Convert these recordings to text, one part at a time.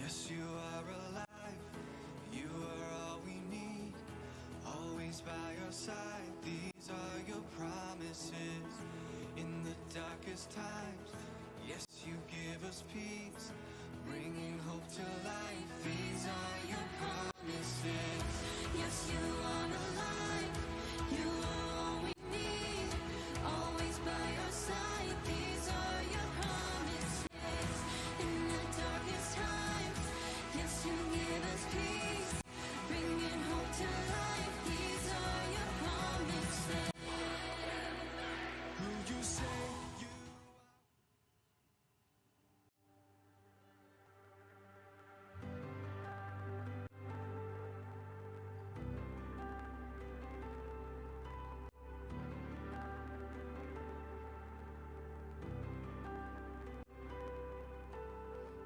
Yes, you are alive, you are all we need, always by our side. These are your promises in the darkest times. Yes, you give us peace, bringing hope to life. These are your promises. Yes, you are alive, you are all we need, always by our side. These are your promises in the darkest times. Yes, you give us peace, bringing hope to life. These are your promises. Who you say you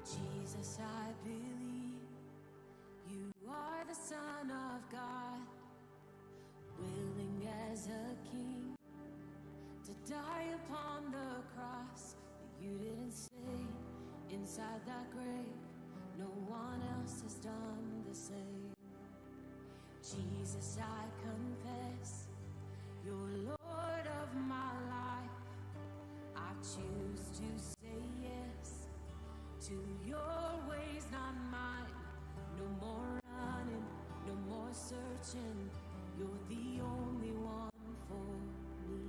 Jesus, I believe you are the Son of God, willing as a king to die upon the cross. But you didn't say inside that grave, no one else has done the same. Jesus, I confess you're Lord of my life. I choose to say yes to your ways, not mine. No more running, no more searching. You're the only one for me.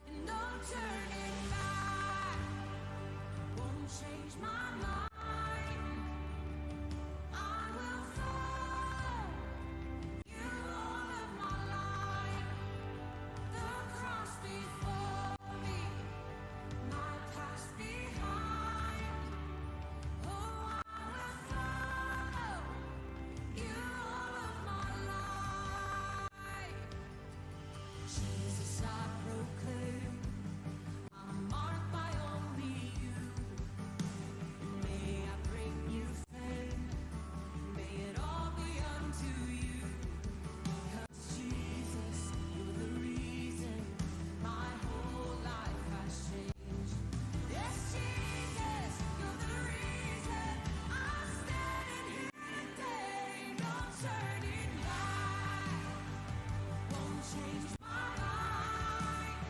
And no turning back won't change my mind. I will follow you all of my life. The cross before me, my past behind. Oh, I will follow you all of my life. Jesus, I proclaim I'm marked by only you. May I bring you fame, may it all be unto you. 'Cause Jesus, you're the reason my whole life has changed. Yes, Jesus, you're the reason I'm standing here today. No turning back won't change my mind.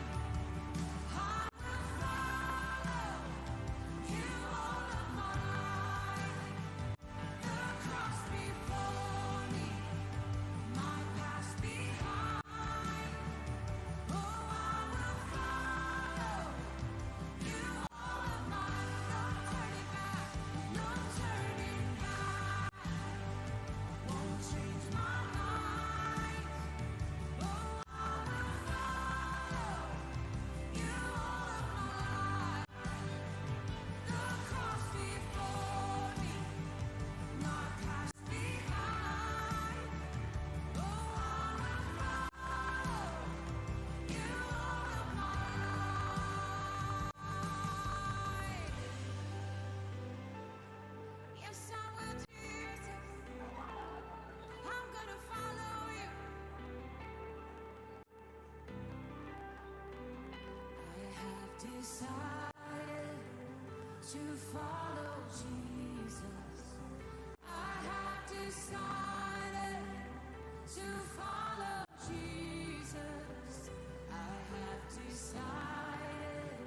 I will follow you all of my life. The cross before me, my past behind. Oh, I will follow you all of my life. No turning back, won't change my mind. Oh, I will follow you all of my life. The cross before me, my past behind. Oh, I will follow you all of my life. Yes, I will, Jesus. I'm gonna follow you. I have decided to follow Jesus. I have decided to follow Jesus. I have decided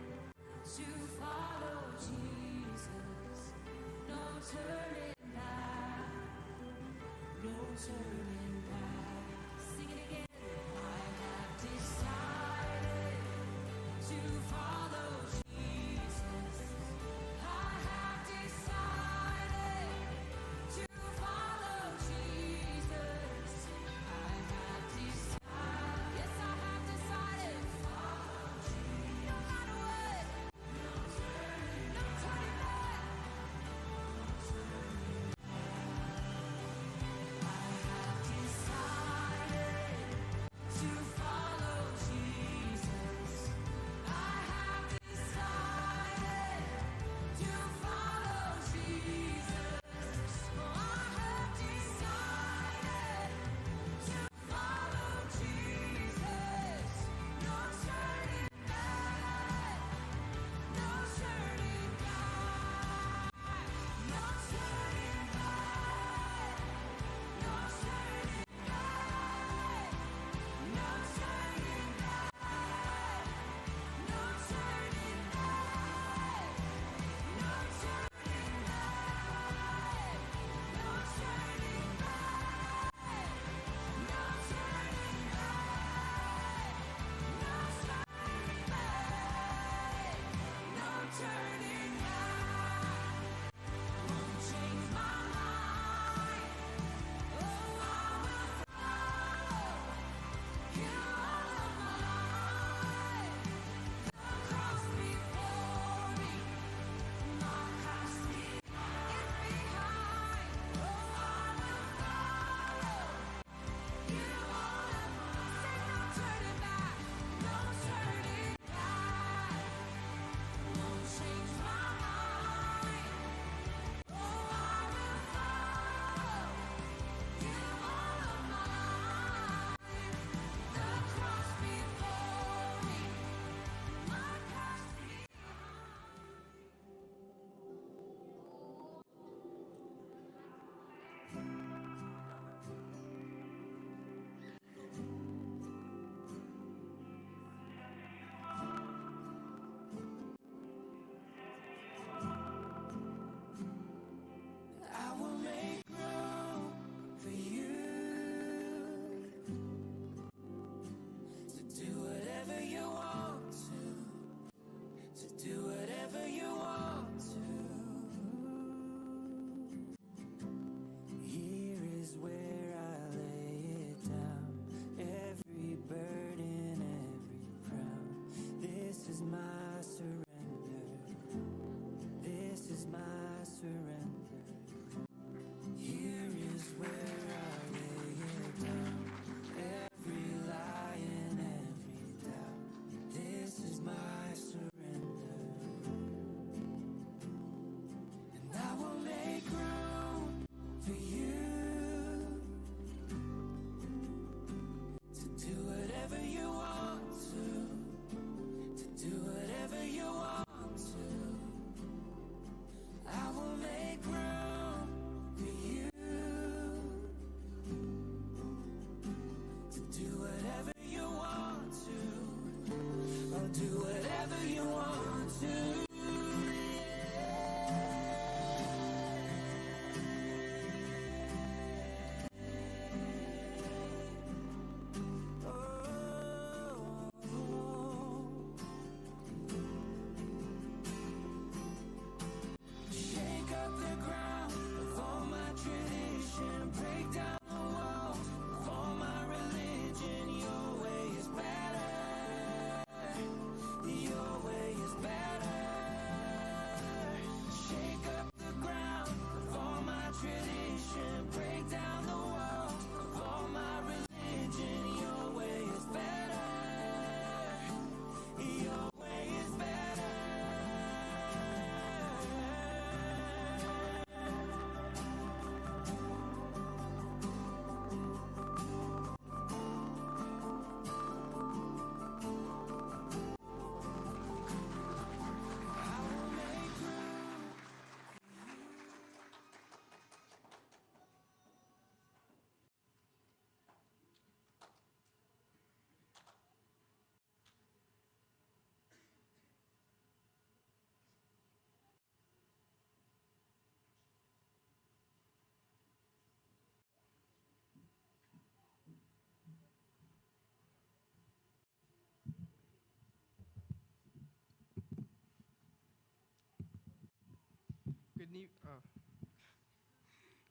to follow Jesus. No turning back, no turning back. Sing it again. I have decided to follow Jesus. I have decided to follow Jesus. I have decided, yes, I have decided to follow Jesus. No matter what, no turning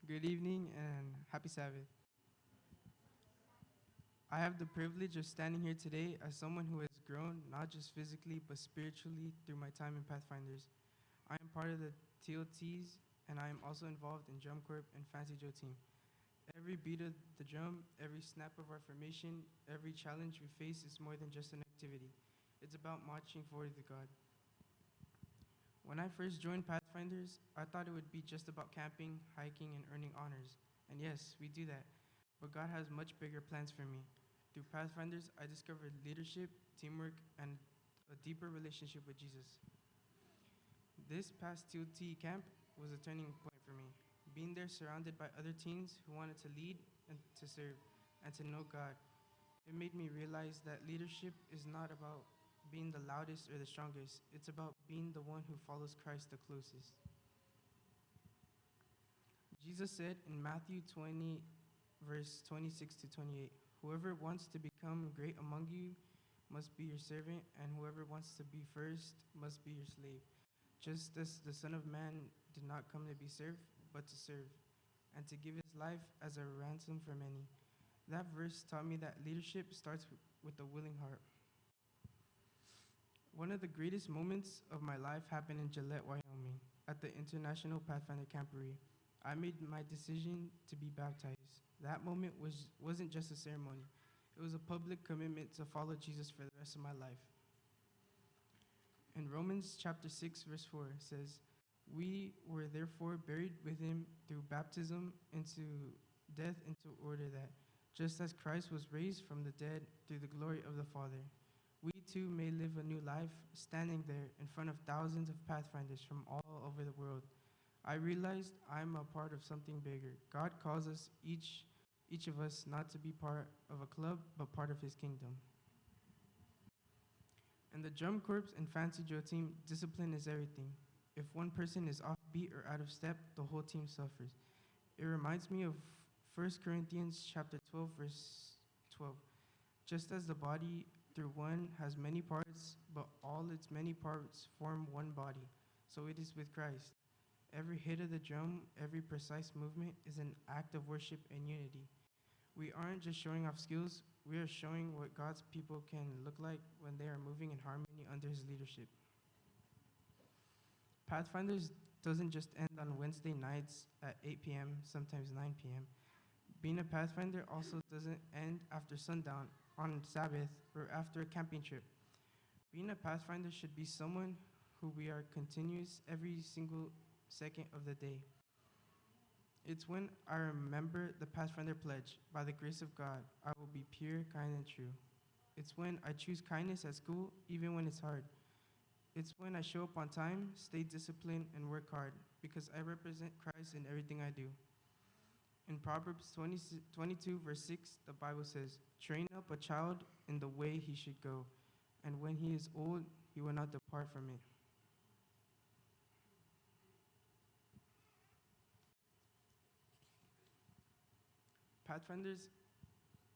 Good evening and happy Sabbath. I have the privilege of standing here today as someone who has grown not just physically but spiritually through my time in Pathfinders. I am part of the TOTs and I am also involved in Drum Corp and Fancy Joe team. Every beat of the drum, every snap of our formation, every challenge we face is more than just an activity. It's about marching forward with God. When I first joined Pathfinders, I thought it would be just about camping, hiking, and earning honors. And yes, we do that. But God has much bigger plans for me. Through Pathfinders, I discovered leadership, teamwork, and a deeper relationship with Jesus. This past TOT camp was a turning point for me. Being there surrounded by other teens who wanted to lead and to serve and to know God, it made me realize that leadership is not about being the loudest or the strongest. It's about being the one who follows Christ the closest. Jesus said in Matthew 20, verse 26 to 28, "Whoever wants to become great among you must be your servant, and whoever wants to be first must be your slave. Just as the Son of Man did not come to be served, but to serve, and to give his life as a ransom for many." That verse taught me that leadership starts with a willing heart. One of the greatest moments of my life happened in Gillette, Wyoming, at the International Pathfinder Camporee. I made my decision to be baptized. That moment wasn't just a ceremony. It was a public commitment to follow Jesus for the rest of my life. In Romans chapter 6, verse 4 says, "We were therefore buried with him through baptism into death, into order that, just as Christ was raised from the dead through the glory of the Father, we too may live a new life, standing there in front of thousands of Pathfinders from all over the world. I realized I'm a part of something bigger. God calls us, each of us, not to be part of a club, but part of his kingdom." In the Drum Corps and Fancy Joe team, discipline is everything. If one person is offbeat or out of step, the whole team suffers. It reminds me of 1 Corinthians chapter 12, verse 12. "Just as the body through one has many parts, but all its many parts form one body, so it is with Christ. Every hit of the drum, every precise movement is an act of worship and unity. We aren't just showing off skills, we are showing what God's people can look like when they are moving in harmony under his leadership." Pathfinders doesn't just end on Wednesday nights at 8 p.m., sometimes 9 p.m. Being a Pathfinder also doesn't end after sundown, on Sabbath, or after a camping trip. Being a Pathfinder should be someone who we are continuous every single second of the day. It's when I remember the Pathfinder pledge, "By the grace of God, I will be pure, kind, and true." It's when I choose kindness at school, even when it's hard. It's when I show up on time, stay disciplined, and work hard, because I represent Christ in everything I do. In Proverbs 22, verse 6, the Bible says, "Train up a child in the way he should go, and when he is old, he will not depart from it." Pathfinders,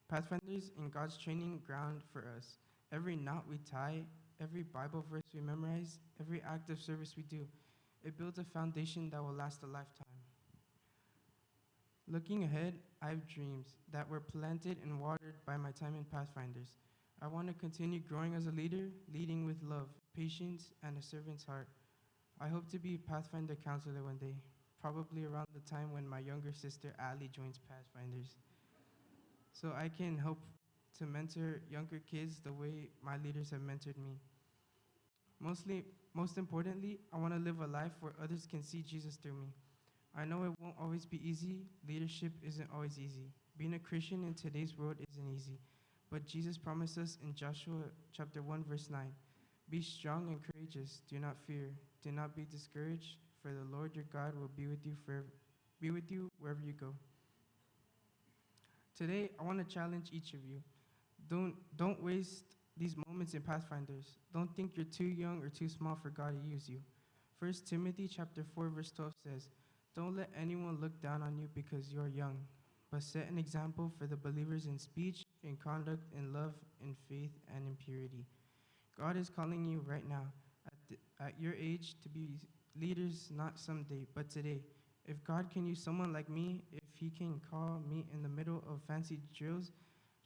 Pathfinders in God's training ground for us. Every knot we tie, every Bible verse we memorize, every act of service we do, it builds a foundation that will last a lifetime. Looking ahead, I have dreams that were planted and watered by my time in Pathfinders. I want to continue growing as a leader, leading with love, patience, and a servant's heart. I hope to be a Pathfinder counselor one day, probably around the time when my younger sister Ali joins Pathfinders, so I can help to mentor younger kids the way my leaders have mentored me. Most importantly, I want to live a life where others can see Jesus through me. I know it won't always be easy. Leadership isn't always easy. Being a Christian in today's world isn't easy. But Jesus promised us in Joshua chapter 1, verse 9, "Be strong and courageous. Do not fear. Do not be discouraged, for the Lord your God will be with you wherever you go." Today, I want to challenge each of you. Don't waste these moments in Pathfinders. Don't think you're too young or too small for God to use you. 1 Timothy chapter 4, verse 12 says, "Don't let anyone look down on you because you are young, but set an example for the believers in speech, in conduct, in love, in faith, and in purity." God is calling you right now, at your age, to be leaders not someday, but today. If God can use someone like me, if He can call me in the middle of fancy drills,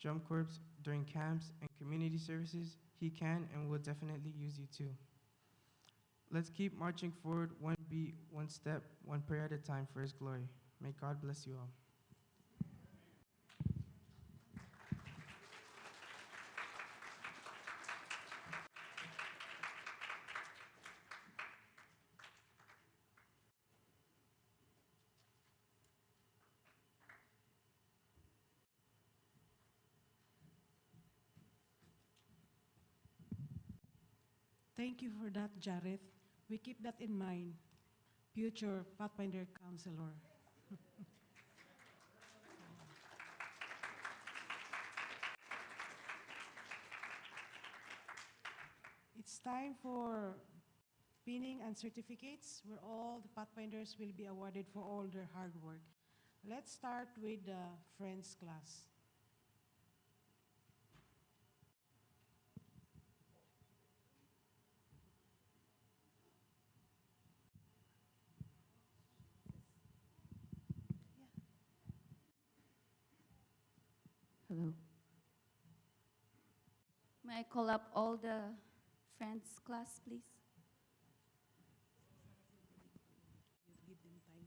drum corps, during camps, and community services, He can and will definitely use you too. Let's keep marching forward, one beat, one step, one prayer at a time for His glory. May God bless you all. Thank you for that, Jareth. We keep that in mind, future Pathfinder counselor. It's time for pinning and certificates where all the Pathfinders will be awarded for all their hard work. Let's start with the Friends class. Hello. May I call up all the friends class, please? Give them time.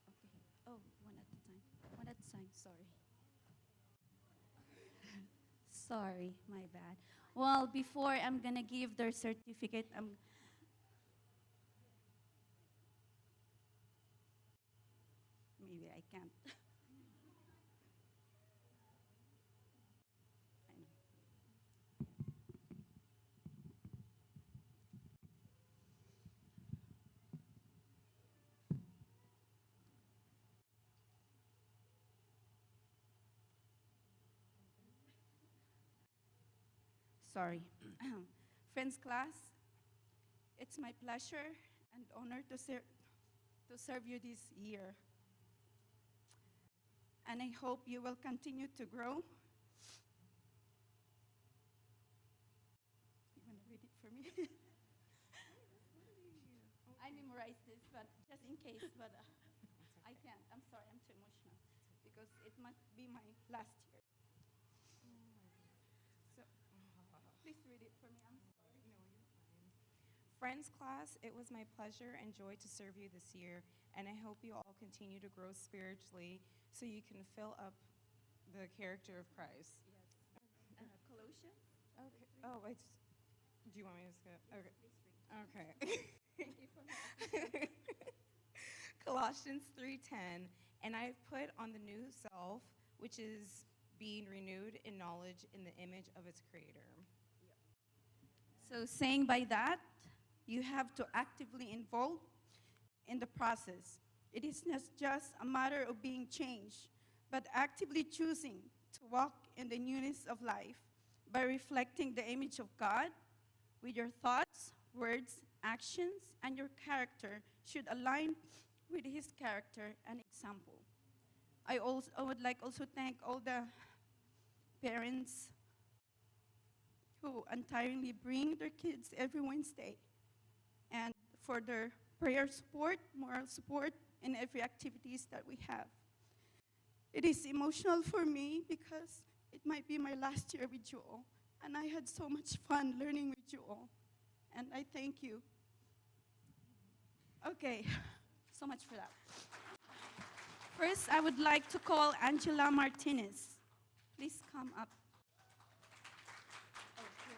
Okay. Oh, one at a time. One at a time, sorry. Sorry, my bad. Well, before I'm gonna give their certificate, maybe I can't. I know. Sorry. Friends class, it's my pleasure and honor to serve you this year. And I hope you will continue to grow. You want to read it for me? I memorized this, but just in case, but I can't. I'm sorry, I'm too emotional because it must be my last year. So please read it for me. I'm sorry. No, you're fine. Friends class, it was my pleasure and joy to serve you this year, and I hope you all continue to grow spiritually so you can fill up the character of Christ. Yes. Colossians. Okay. Oh, do you want me to skip? Yes, Okay. please read. Okay. Thank you for that. Colossians 3:10, and I've put on the new self, which is being renewed in knowledge in the image of its creator. So saying by that, you have to actively involve in the process. It is not just a matter of being changed, but actively choosing to walk in the newness of life by reflecting the image of God with your thoughts, words, actions, and your character should align with His character and example. I would like also thank all the parents who untiringly bring their kids every Wednesday and for their prayer support, moral support in every activities that we have. It is emotional for me because it might be my last year with you all, and I had so much fun learning with you all, and I thank you. Okay, so much for that. First, I would like to call Angela Martinez. Please come up. Oh, here.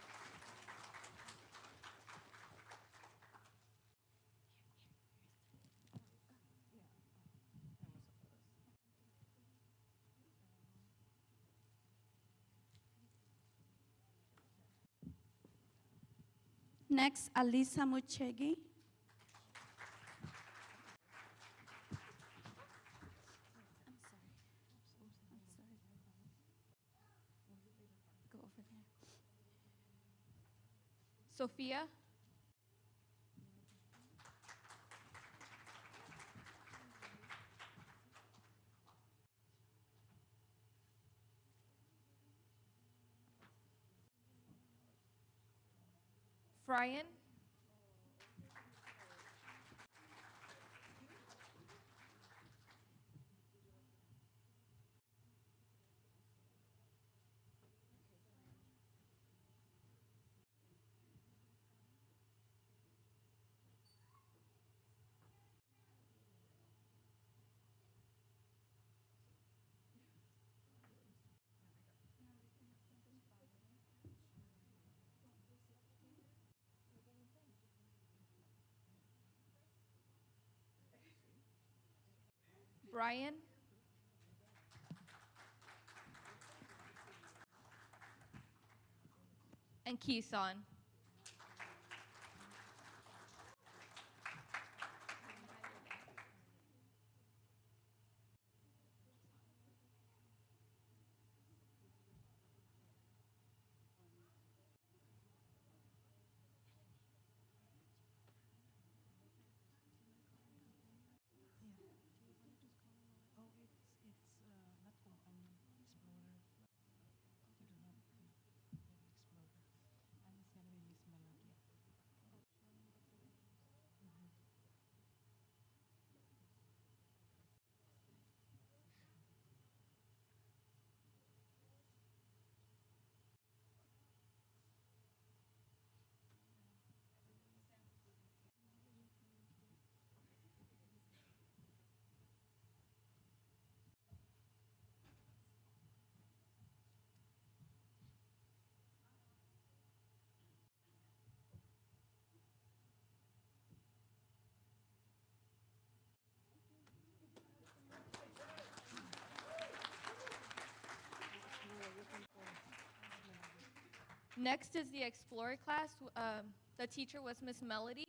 Next, Alisa Muchegi. I'm sorry. Go over there. Sophia. Brian. Brian. And Keeson. Oh, it's not companion explorer. You do not have explorer. And it's gonna be Miss Melody. Next is the Explorer class. The teacher was Miss Melody.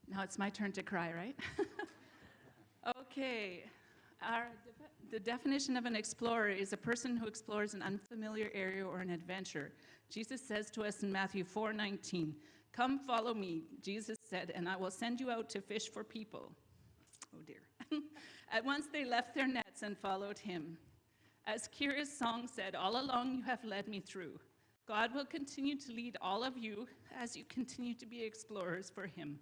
Now it's my turn to cry, right? Okay. The definition of an explorer is a person who explores an unfamiliar area or an adventure. Jesus says to us in Matthew 4:19, "Come follow me," Jesus said, "and I will send you out to fish for people." Oh dear. At once they left their nets and followed him. As Kira's song said, "All along you have led me through." God will continue to lead all of you as you continue to be explorers for him.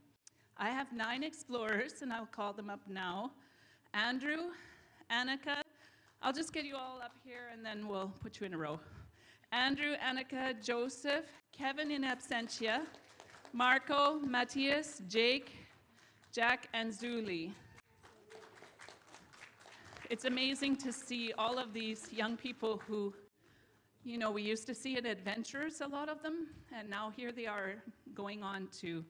I have 9 explorers, and I'll call them up now. Andrew, Annika, I'll just get you all up here, and then we'll put you in a row. Andrew, Annika, Joseph, Kevin in absentia, Marco, Matthias, Jake, Jack, and Zuli. It's amazing to see all of these young people who, we used to see at adventures, a lot of them, and now here they are going on to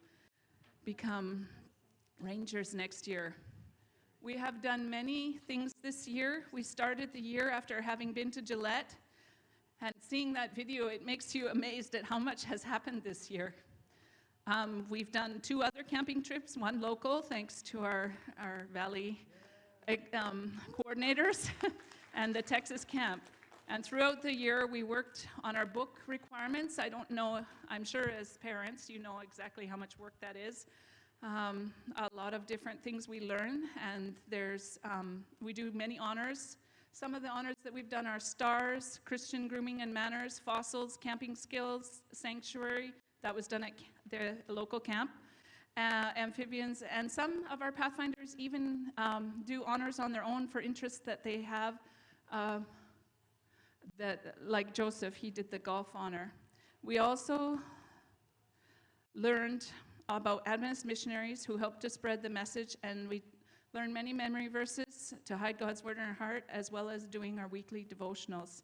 become rangers next year. We have done many things this year. We started the year after having been to Gillette, and seeing that video, it makes you amazed at how much has happened this year. We've done 2 other camping trips, one local, thanks to our Valley coordinators, and the Texas camp. And throughout the year, we worked on our book requirements. I don't know, I'm sure as parents, you know exactly how much work that is. A lot of different things we learn, and we do many honors. Some of the honors that we've done are stars, Christian grooming and manners, fossils, camping skills, sanctuary. That was done at the local camp. Amphibians, and some of our Pathfinders even do honors on their own for interests that they have. Like Joseph, he did the golf honor. We also learned about Adventist missionaries who helped to spread the message, and we learned many memory verses to hide God's word in our heart, as well as doing our weekly devotionals.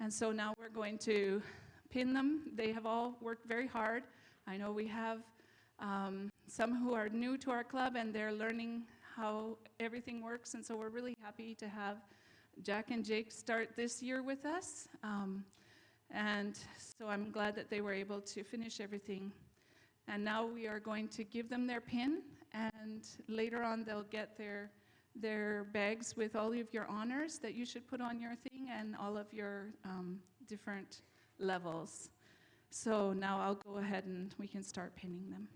And so now we're going to pin them. They have all worked very hard. I know we have some who are new to our club, and they're learning how everything works, and so we're really happy to have Jack and Jake start this year with us. And so I'm glad that they were able to finish everything. And now we are going to give them their pin, and later on they'll get their bags with all of your honors that you should put on your thing, and all of your different levels. So now I'll go ahead and we can start pinning them.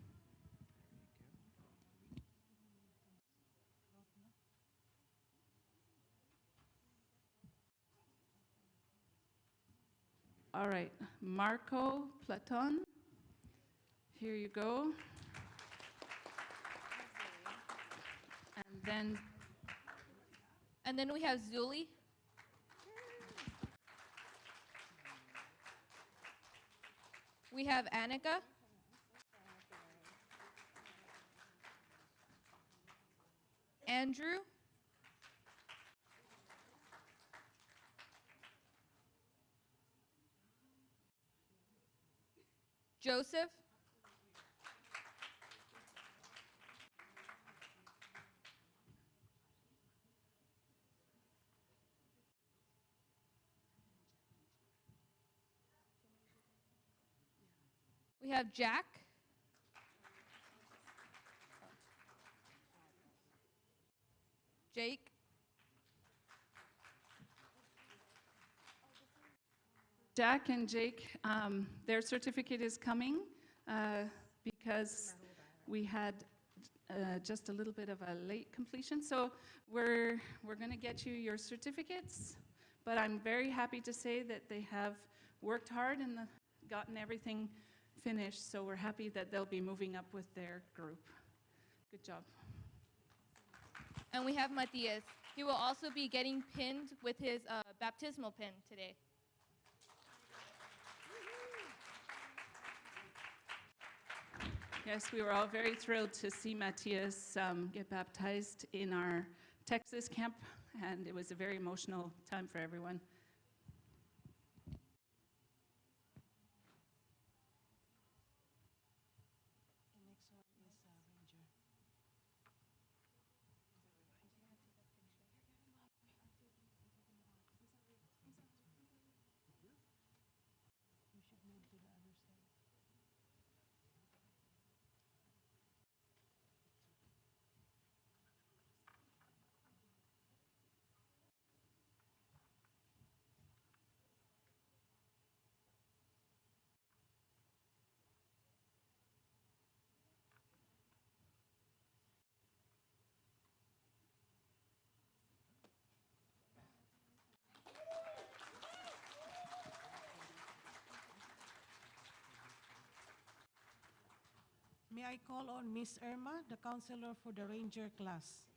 All right, Marco Platon, here you go. And then we have Zuli. We have Annika. Andrew. Joseph. We have Jack. Jake. Jack and Jake, their certificate is coming because we had just a little bit of a late completion. So we're going to get you your certificates, but I'm very happy to say that they have worked hard and gotten everything finished. So we're happy that they'll be moving up with their group. Good job. And we have Matias. He will also be getting pinned with his baptismal pin today. Yes, we were all very thrilled to see Matthias get baptized in our Texas camp, and it was a very emotional time for everyone. The next one is Ranger. You should move to the other side. May I call on Miss Irma, the counselor for the Ranger class?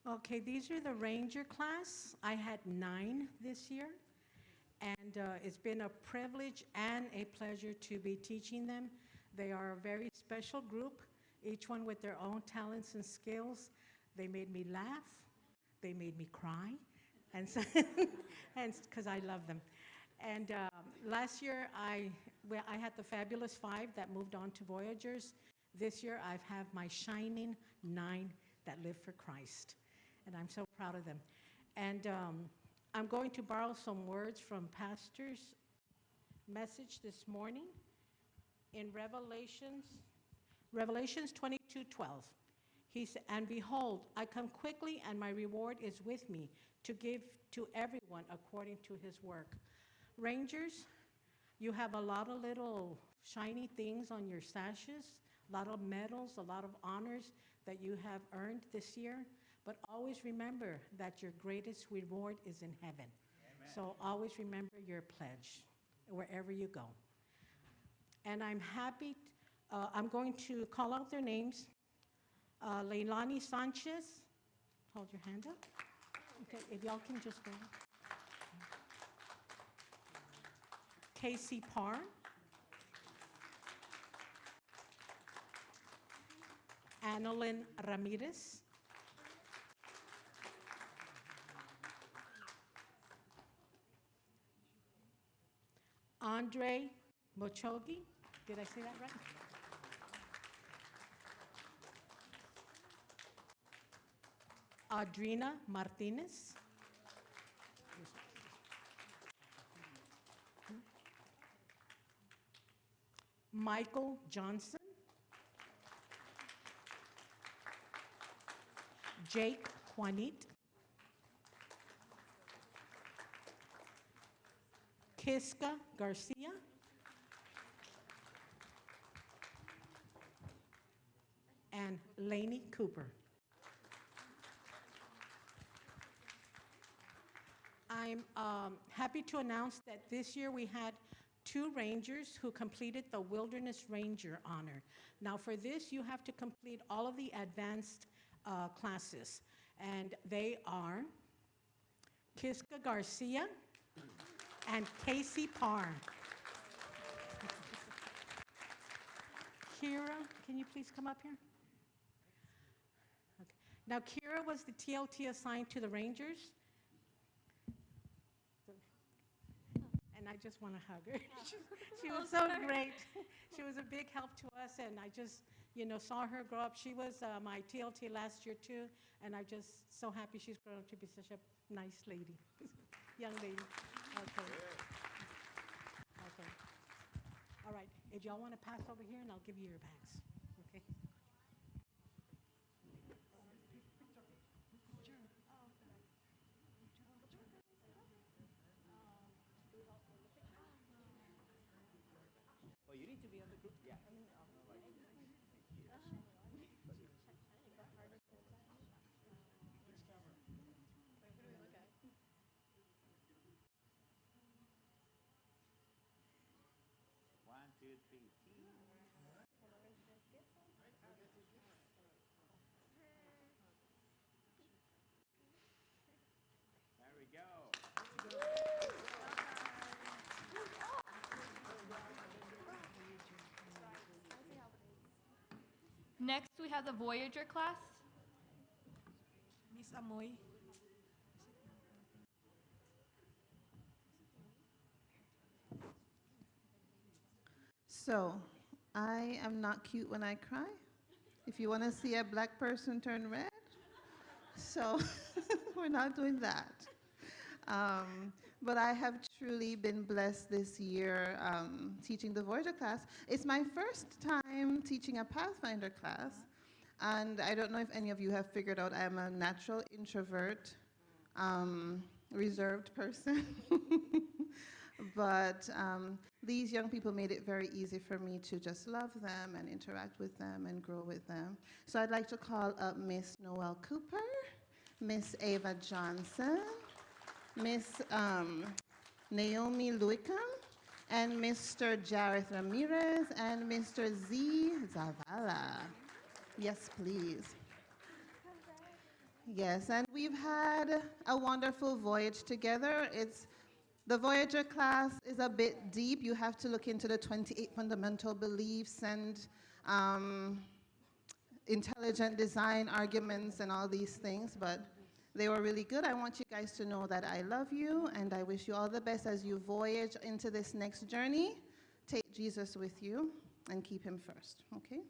Okay, these are the Ranger class. I had 9 this year, and it's been a privilege and a pleasure to be teaching them. They are a very special group, each one with their own talents and skills. They made me laugh, they made me cry, and so, and because I love them. And last year, I had the fabulous 5 that moved on to Voyagers. This year, I have my shining 9 that live for Christ. And I'm so proud of them. And I'm going to borrow some words from Pastor's message this morning in Revelations 22:12. He said, "And behold, I come quickly, and my reward is with me to give to everyone according to his work." Rangers, you have a lot of little shiny things on your sashes, a lot of medals, a lot of honors that you have earned this year. But always remember that your greatest reward is in heaven. Amen. So always remember your pledge wherever you go. And I'm happy, I'm going to call out their names. Leilani Sanchez, hold your hand up. Okay, if y'all can just go. Casey Parr. Annalyn Ramirez. Andre Mochogi, did I say that right? Audrina Martinez. Michael Johnson, Jake Juanit, Kiska Garcia, and Lainey Cooper. I'm happy to announce that this year we had 2 rangers who completed the Wilderness Ranger honor. Now for this, you have to complete all of the advanced classes, and they are Kiska Garcia and Casey Parr. Kira, can you please come up here? Okay. Now Kira was the TLT assigned to the Rangers. And I just want to hug her. She was so great. She was a big help to us, and I just, saw her grow up. She was my TLT last year too, and I'm just so happy she's grown up to be such a nice lady, young lady. Okay. Okay. All right. If y'all want to pass over here, and I'll give you your bags. Okay. Next, we have the Voyager class. Miss Amoy. So, I am not cute when I cry. If you want to see a black person turn red, so we're not doing that. But I have truly been blessed this year teaching the Voyager class. It's my first time teaching a Pathfinder class, and I don't know if any of you have figured out I'm a natural introvert, reserved person. But these young people made it very easy for me to just love them and interact with them and grow with them. So I'd like to call up Miss Noelle Cooper, Miss Ava Johnson, Miss Naomi Luicam, and Mr. Jareth Ramirez, and Mr. Z. Zavala. Yes, please. Yes, and we've had a wonderful voyage together. The Voyager class is a bit deep. You have to look into the 28 fundamental beliefs and intelligent design arguments and all these things, but they were really good. I want you guys to know that I love you, and I wish you all the best as you voyage into this next journey. Take Jesus with you and keep him first, okay?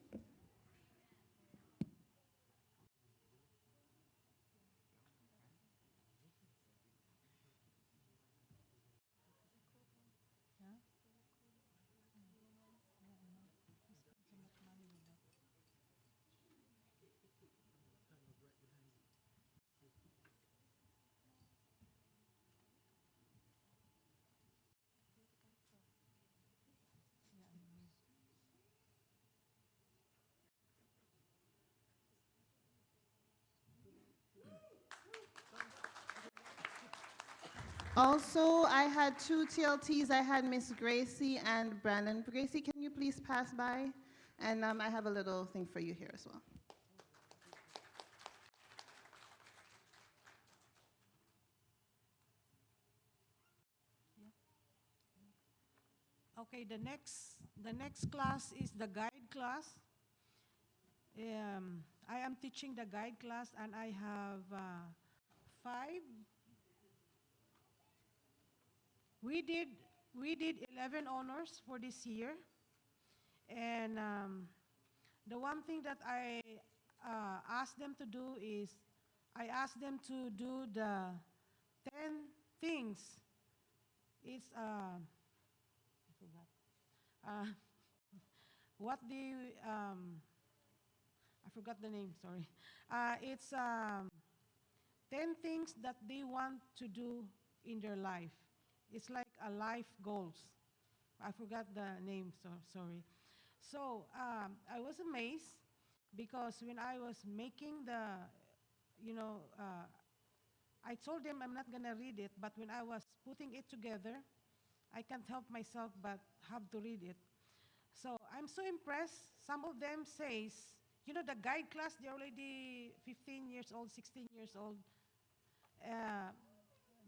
Also, I had 2 TLTs. I had Miss Gracie and Brandon. Gracie, can you please pass by? And I have a little thing for you here as well. Okay, the next class is the guide class. I am teaching the guide class, and I have 5. We did 11 honors for this year, and the one thing that I asked them to do is I asked them to do the 10 things. It's I forgot. what they, I forgot the name, sorry. It's 10 things that they want to do in their life. It's like a life goals. I forgot the name, so sorry. So I was amazed because when I was making the, I told them I'm not gonna read it, but when I was putting it together, I can't help myself but have to read it. So I'm so impressed. Some of them says, the guide class, they're already 15 years old, 16 years old.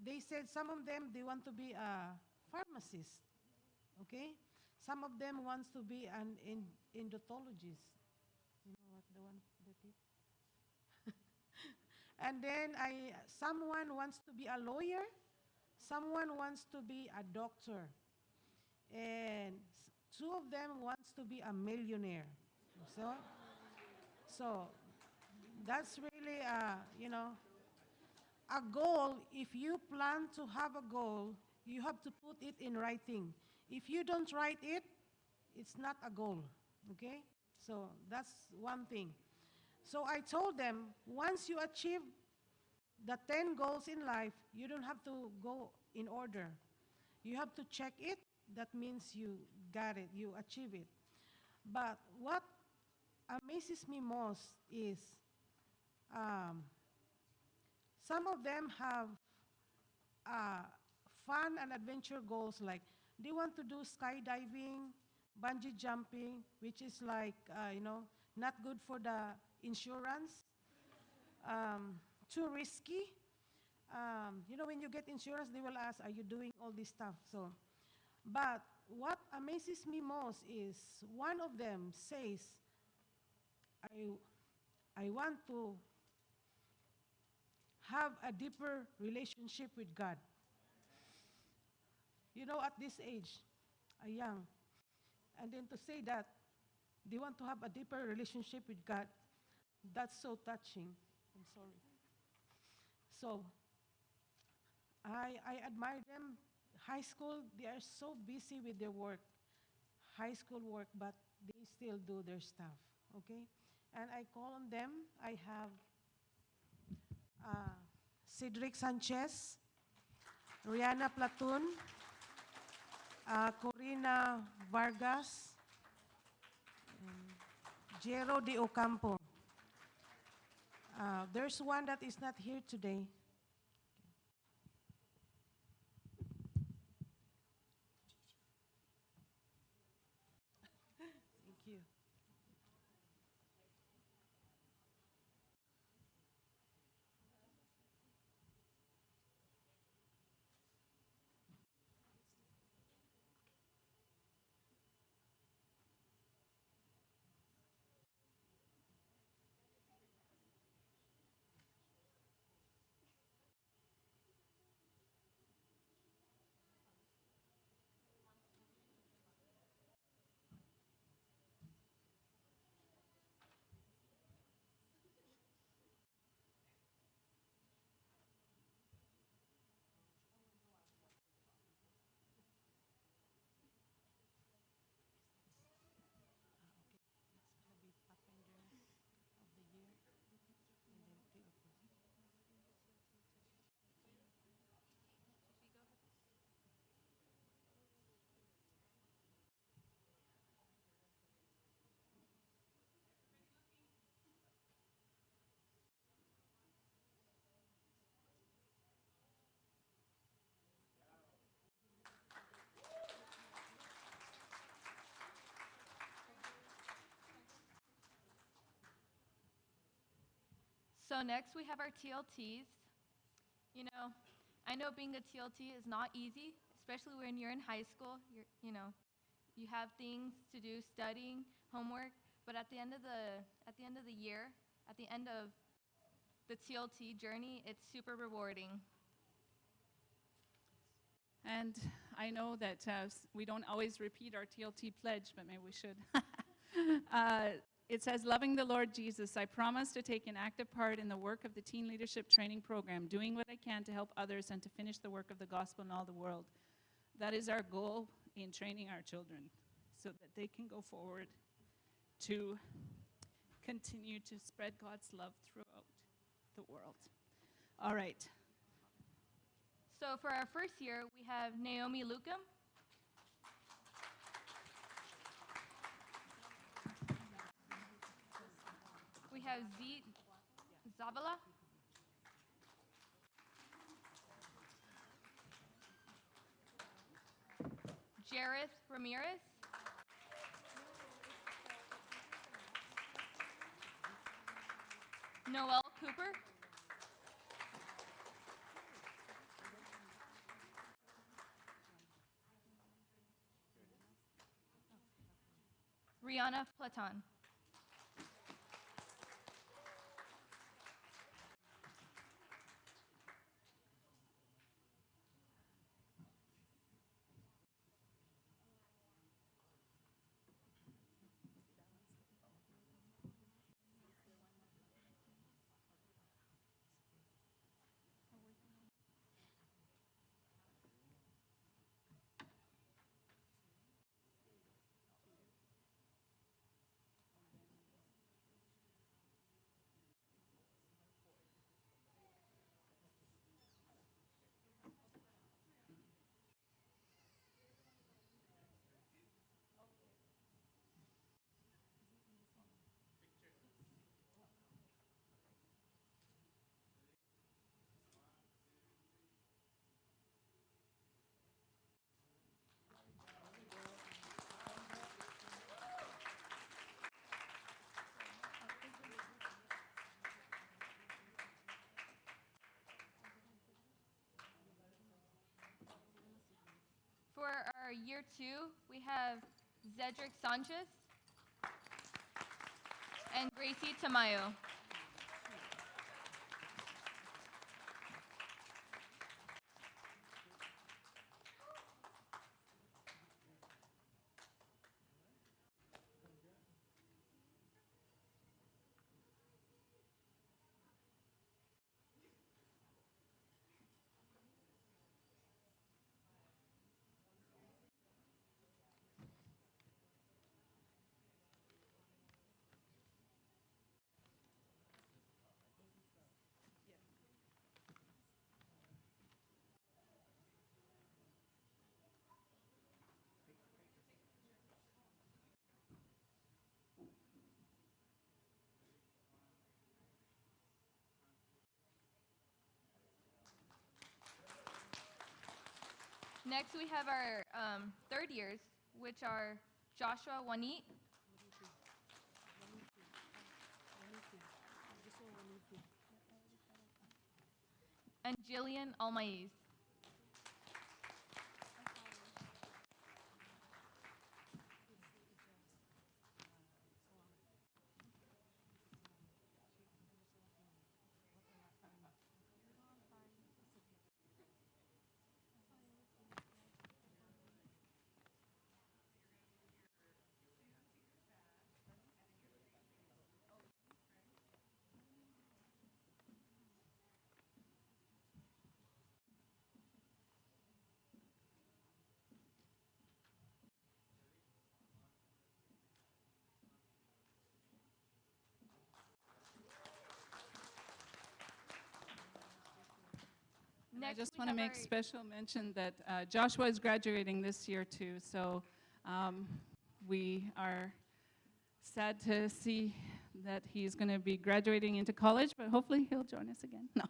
They said some of them, they want to be a pharmacist, okay? Some of them wants to be an endotologist. You know what the one, the tip? And then someone wants to be a lawyer, someone wants to be a doctor, and two of them wants to be a millionaire. So that's really, a goal. If you plan to have a goal, you have to put it in writing. If you don't write it, it's not a goal, okay? So that's one thing. So I told them, once you achieve the 10 goals in life, you don't have to go in order. You have to check it. That means you got it, you achieve it. But what amazes me most is some of them have fun and adventure goals, like they want to do skydiving, bungee jumping, which is like, not good for the insurance, too risky. When you get insurance, they will ask, are you doing all this stuff? But what amazes me most is one of them says, I want to have a deeper relationship with God. At this age, a young, and then to say that they want to have a deeper relationship with God, that's so touching. I'm sorry. So I admire them. High school, they are so busy with their work, high school work, but they still do their stuff, okay? And I call on them. I have Cedric Sanchez, Rihanna Platoon, Corina Vargas, Jero de Ocampo. There's one that is not here today. Thank you. It's going to be Pathfinder of the Year, and then So next we have our TLTs. I know being a TLT is not easy, especially when you're in high school. You have things to do, studying, homework, but at the end of the year, at the end of the TLT journey, it's super rewarding. And I know that we don't always repeat our TLT pledge, but maybe we should. It says, loving the Lord Jesus, I promise to take an active part in the work of the Teen Leadership Training Program, doing what I can to help others and to finish the work of the gospel in all the world. That is our goal in training our children, so that they can go forward to continue to spread God's love throughout the world. All right. So for our first year, we have Naomi Lukum. We have Z Zavala. Jareth Ramirez. Noel Cooper. Rihanna Platon. For our year 2, we have Zedric Sanchez and Gracie Tamayo. Next, we have our third years, which are Joshua Wanit, and Jillian Almaiz. I just want to make special mention that Joshua is graduating this year too, so we are sad to see that he's going to be graduating into college, but hopefully he'll join us again. No.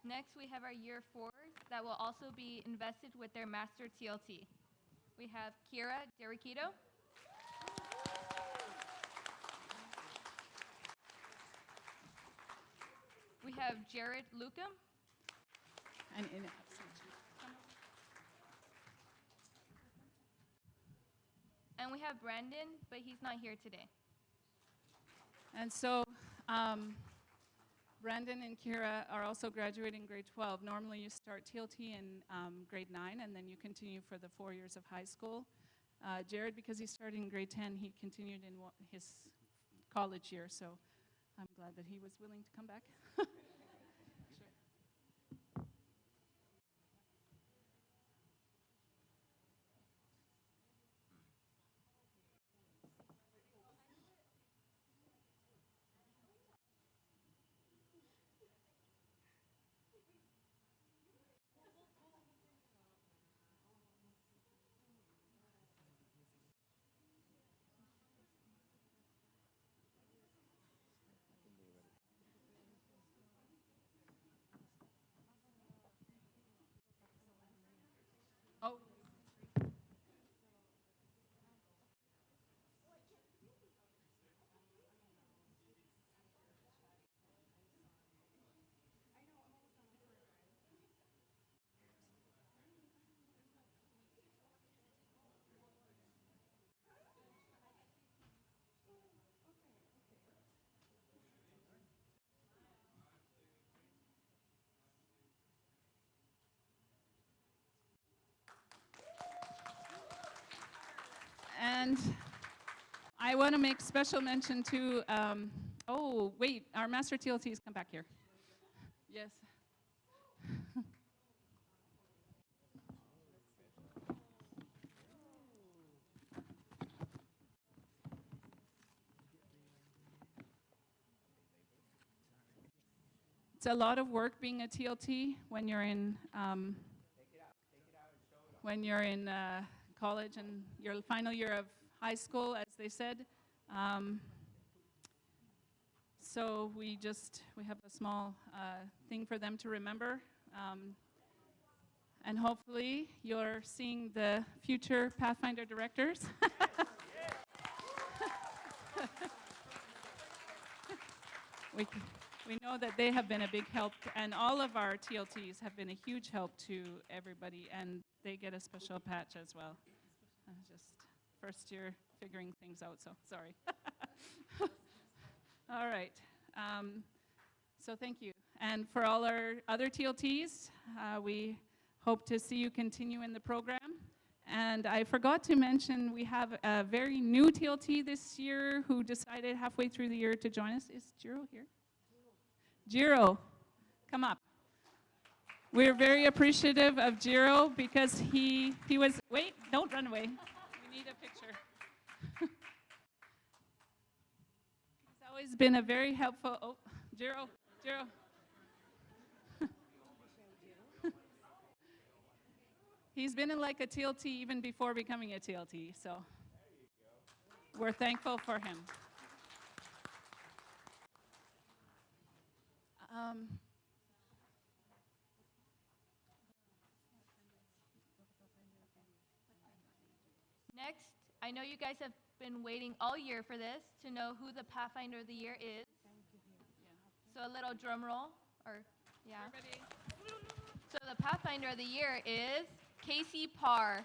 Next, we have our year 4s that will also be invested with their master TLT. We have Kira Derriquito, we have Jared Lukum, And in absentia. and we have Brandon, but he's not here today. And so Brandon and Kira are also graduating grade 12. Normally you start TLT in grade 9 and then you continue for the 4 years of high school. Jared, because he started in grade 10, he continued in his college year, so I'm glad that he was willing to come back. And I want to make special mention to, oh, wait, our master TLTs, come back here. Yes. It's a lot of work being a TLT when you're in college and your final year of high school, as they said. So we have a small thing for them to remember. And hopefully you're seeing the future Pathfinder directors. We know that they have been a big help, and all of our TLTs have been a huge help to everybody, and they get a special patch as well. Just first year figuring things out, so sorry. All right. So thank you. And for all our other TLTs, we hope to see you continue in the program. And I forgot to mention, we have a very new TLT this year who decided halfway through the year to join us. Is Jiro here? Jiro, come up. We're very appreciative of Jiro because he was, wait, don't run away. We need a picture. He's always been a very helpful, oh, Jiro. He's been in like a TLT even before becoming a TLT, so we're thankful for him. Next, I know you guys have been waiting all year for this to know who the Pathfinder of the Year is. So a little drum roll, or yeah. Everybody. So the Pathfinder of the Year is Casey Parr.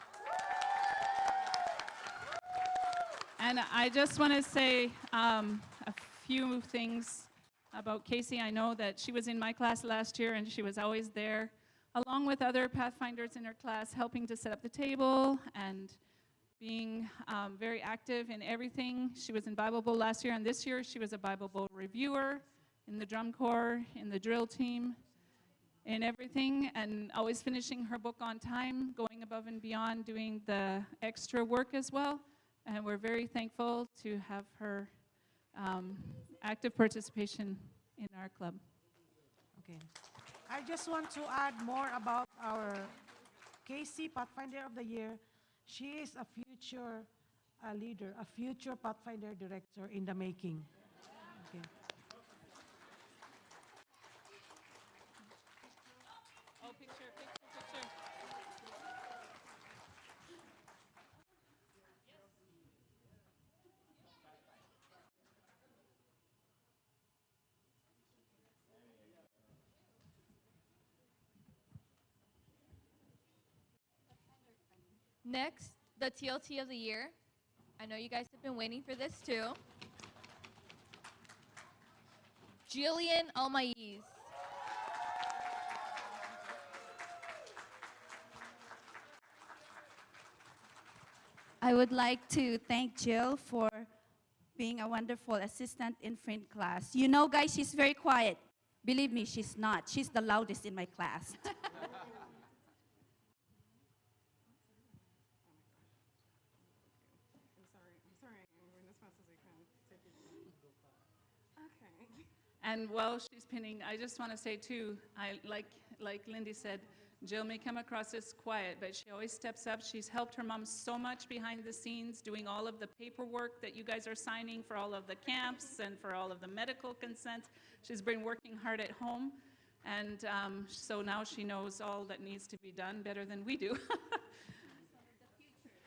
And I just want to say a few things about Casey. I know that she was in my class last year, and she was always there, along with other Pathfinders in her class, helping to set up the table and being very active in everything. She was in Bible Bowl last year, and this year she was a Bible Bowl reviewer in the drum corps, in the drill team, in everything, and always finishing her book on time, going above and beyond, doing the extra work as well. And we're very thankful to have her active participation in our club. Okay. I just want to add more about our Casey Pathfinder of the Year. She is a future leader, a future Pathfinder director in the making. Okay. Oh, picture. Next, the TLT of the Year. I know you guys have been waiting for this too. Jillian Almaiz. I would like to thank Jill for being a wonderful assistant in French class. You know, guys, she's very quiet. Believe me, she's not. She's the loudest in my class. And while she's pinning, I just want to say too, like Lindy said, Jill may come across as quiet, but she always steps up. She's helped her mom so much behind the scenes, doing all of the paperwork that you guys are signing for all of the camps and for all of the medical consents. She's been working hard at home, and so now she knows all that needs to be done better than we do.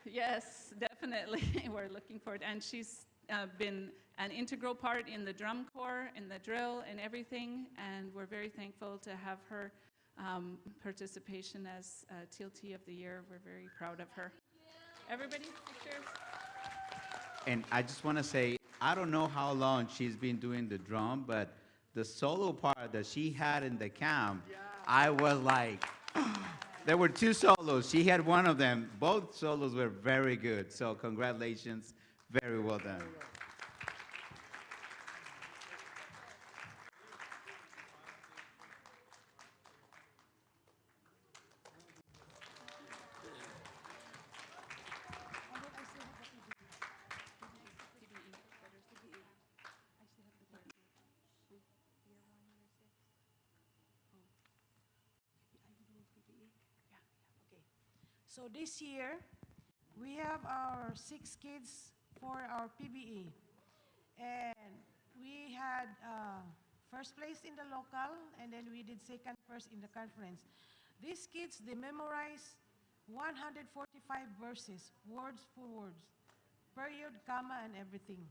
Yes, definitely. We're looking forward, and she's been an integral part in the drum corps, in the drill, and everything, and we're very thankful to have her participation as TLT of the Year. We're very proud of her. Everybody, pictures. And I just want to say, I don't know how long she's been doing the drum, but the solo part that she had in the camp, I was like, There were two solos. She had one of them. Both solos were very good. So congratulations. Very well done. So this year, we have our 6 kids for our PBE. And we had first place in the local, and then we did second first in the conference. These kids, they memorized 145 verses, words for words, period, comma, and everything.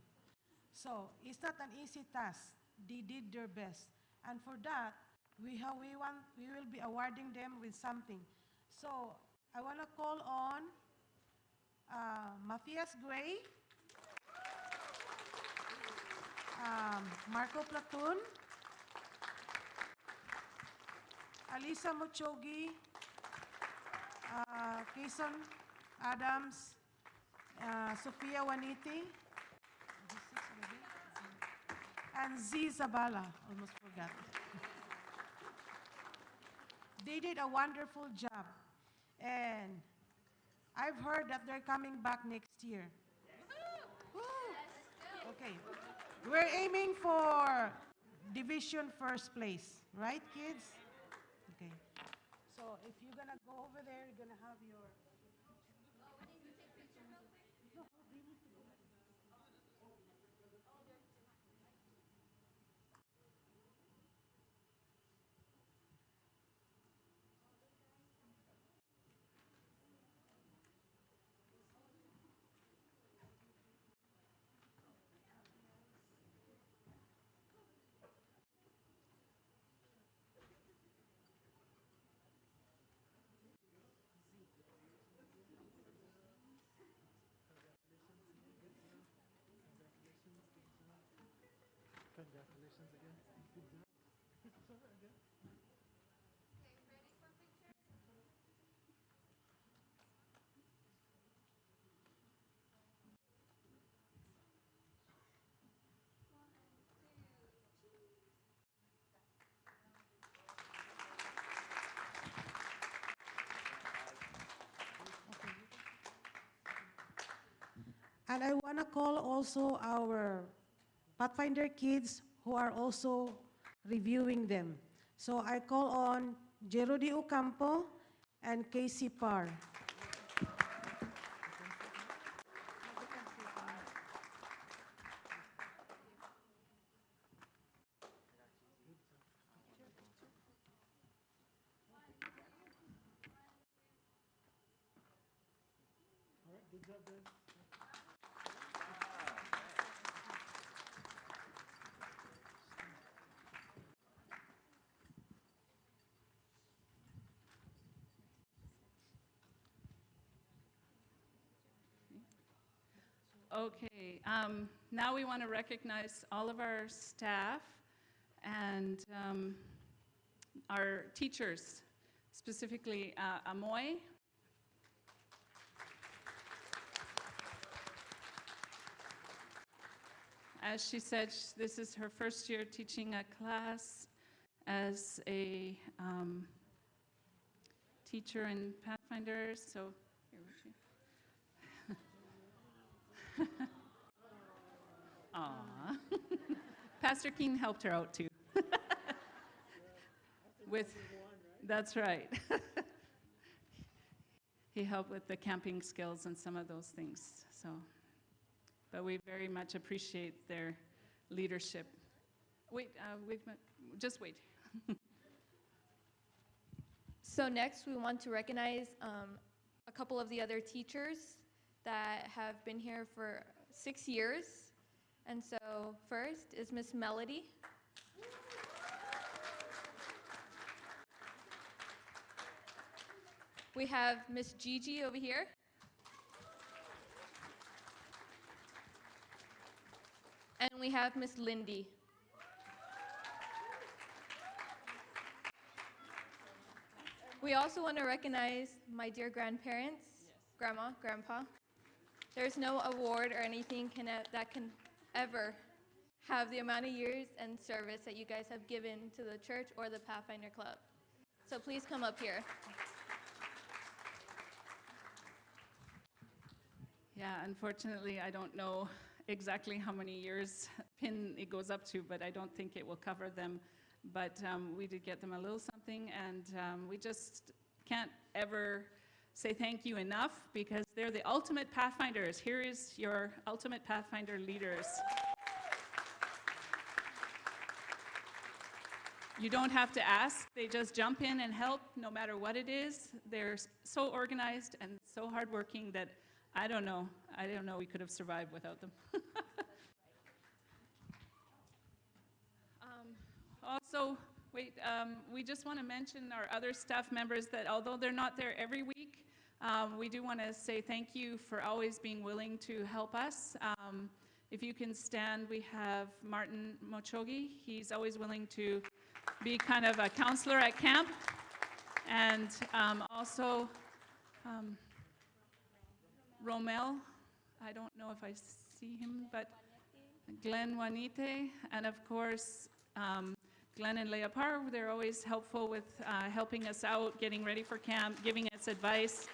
So it's not an easy task. They did their best. And for that, we will be awarding them with something. So I want to call on Matthias Gray, Marco Platoon, Alisa Mochogi, Kason Adams, Sophia Waniti, and Z Zabala. Almost forgot. They did a wonderful job. And I've heard that they're coming back next year. Woo! Okay. We're aiming for division first place, right, kids? Okay. So if you're going to go over there, you're going to have your... Congratulations again. And I want to call also our Pathfinder kids who are also reviewing them. So I call on Jerody Ocampo and Casey Parr. All right, good job, guys. Okay, now we want to recognize all of our staff and our teachers, specifically Amoy. As she said, this is her first year teaching a class as a teacher in Pathfinder, so here would you? Aw. Pastor Keen helped her out too. That's right. He helped with the camping skills and some of those things. So, but we very much appreciate their leadership. Wait, just wait. So next, we want to recognize a couple of the other teachers that have been here for 6 years. And so first is Miss Melody. We have Miss Gigi over here. And we have Miss Lindy. We also want to recognize my dear grandparents, Grandma, Grandpa. There's no award or anything that can ever have the amount of years and service that you guys have given to the church or the Pathfinder Club. So please come up here. Yeah, unfortunately, I don't know exactly how many years pin it goes up to, but I don't think it will cover them. But we did get them a little something, and we just can't ever say thank you enough because they're the ultimate Pathfinders. Here is your ultimate Pathfinder leaders. You don't have to ask. They just jump in and help no matter what it is. They're so organized and so hardworking that I don't know we could have survived without them. Also, we just want to mention our other staff members that although they're not there every week, we do want to say thank you for always being willing to help us. If you can stand, we have Martin Mochogi. He's always willing to be kind of a counselor at camp. And also Romel, I don't know if I see him, but Glenn Juanite, and of course, Glenn and Leah Parr, they're always helpful with helping us out, getting ready for camp, giving us advice.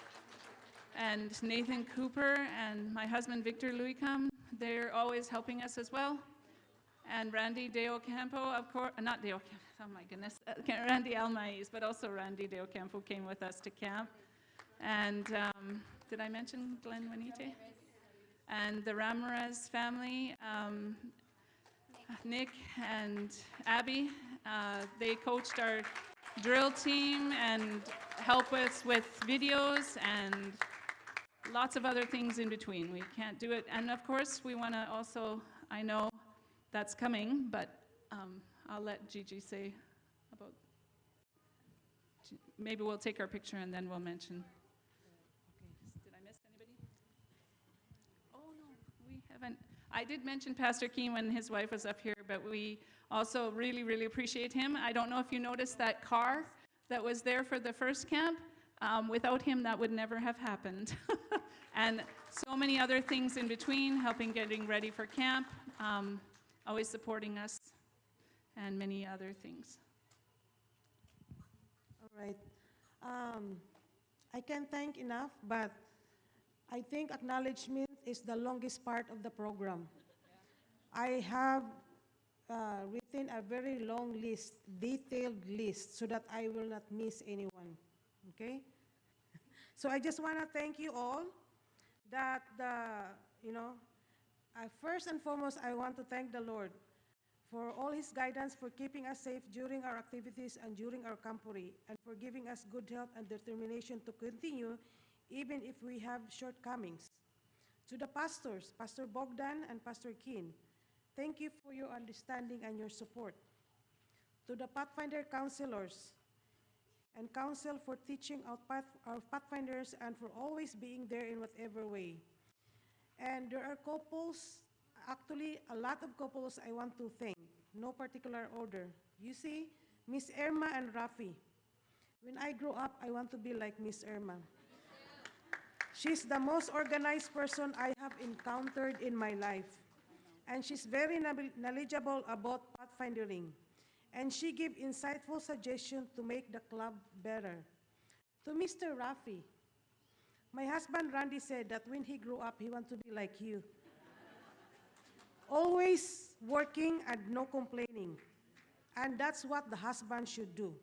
And Nathan Cooper and my husband Victor Luicam, they're always helping us as well. And Randy De Ocampo, of course, not De Ocampo, oh my goodness, Randy Almaiz, but also Randy De Ocampo came with us to camp. And did I mention Glenn Juanite? And the Ramirez family, Nick and Abby, they coached our drill team and help us with videos and lots of other things in between. We can't do it. And of course, we want to also, I know that's coming, but I'll let Gigi say about, maybe we'll take our picture and then we'll mention. Did I miss anybody? Oh, no, we haven't. I did mention Pastor Keene when his wife was up here, but we also really, really appreciate him. I don't know if you noticed that car that was there for the first camp. Without him, that would never have happened. And so many other things in between, helping getting ready for camp, always supporting us, and many other things. All right. I can't thank enough, but I think acknowledgement is the longest part of the program. I have written a very long list, detailed list, so that I will not miss anyone, okay? So I just want to thank you all that, first and foremost, I want to thank the Lord for all his guidance, for keeping us safe during our activities and during our camporee, and for giving us good health and determination to continue even if we have shortcomings. To the pastors, Pastor Bogdan and Pastor Keene, thank you for your understanding and your support. To the Pathfinder counselors and counsel for teaching our Pathfinders and for always being there in whatever way. And there are couples, actually a lot of couples I want to thank, no particular order. You see, Miss Irma and Rafi. When I grow up, I want to be like Miss Irma. She's the most organized person I have encountered in my life. And she's very knowledgeable about pathfindering. And she gives insightful suggestions to make the club better. To Mr. Rafi, my husband Randy said that when he grew up, he wants to be like you. Always working and no complaining. And that's what the husband should do.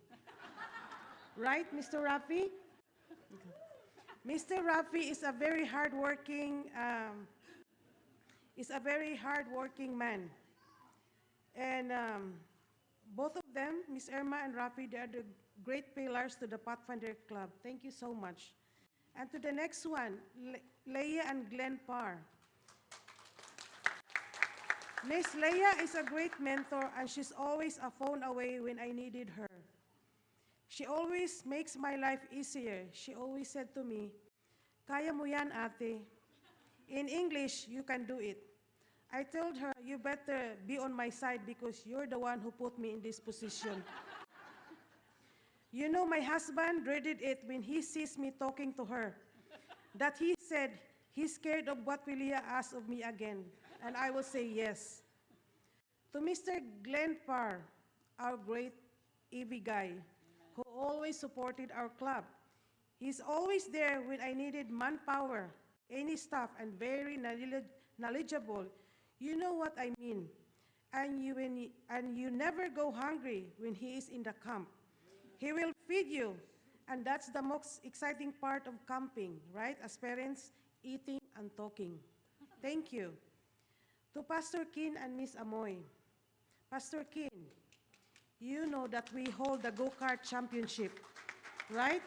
Right, Mr. Rafi? Mr. Rafi is a very hardworking man. And both of them, Miss Irma and Rafi, they are the great pillars to the Pathfinder Club. Thank you so much. And to the next one, Leah and Glenn Parr. Miss Leah is a great mentor, and she's always a phone away when I needed her. She always makes my life easier. She always said to me, "Kaya mo yan, ate." In English, "You can do it." I told her, "You better be on my side because you're the one who put me in this position." You know, my husband dreaded it when he sees me talking to her. That he said he's scared of what will Leah ask of me again. And I will say yes. To Mr. Glenn Parr, our great EV guy, who always supported our club. He's always there when I needed manpower, any staff, and very knowledgeable. You know what I mean. And you never go hungry when he is in the camp. He will feed you, and that's the most exciting part of camping, right? As parents, eating and talking. Thank you. To Pastor Kin and Miss Amoy. Pastor Kin, you know that we hold the go-kart championship, right?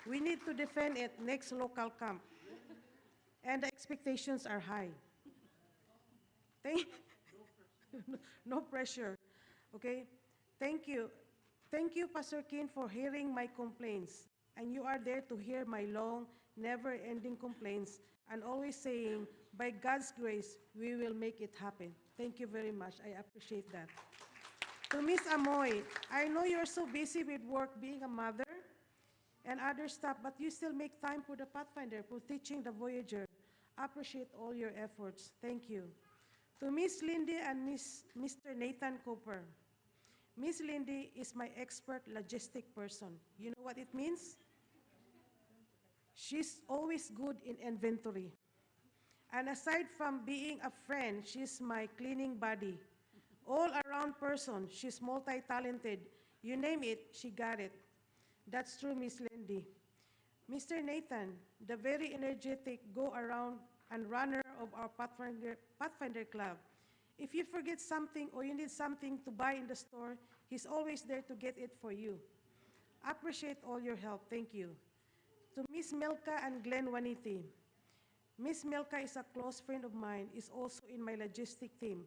We need to defend it next local camp. And the expectations are high. No pressure, okay? Thank you. Thank you, Pastor Kin, for hearing my complaints. And you are there to hear my long, never-ending complaints and always saying, by God's grace, we will make it happen. Thank you very much. I appreciate that. To Miss Amoy, I know you're so busy with work, being a mother and other stuff, but you still make time for the Pathfinder, for teaching the Voyager. Appreciate all your efforts. Thank you. To Miss Lindy and Mr. Nathan Cooper. Miss Lindy is my expert logistic person. You know what it means? She's always good in inventory. And aside from being a friend, she's my cleaning buddy. All-around person, she's multi-talented. You name it, she got it. That's true, Miss Lindy. Mr. Nathan, the very energetic go-around and runner of our Pathfinder Club. If you forget something or you need something to buy in the store, he's always there to get it for you. Appreciate all your help. Thank you. To Miss Milka and Glenn Waniti. Miss Milka is a close friend of mine, is also in my logistic team.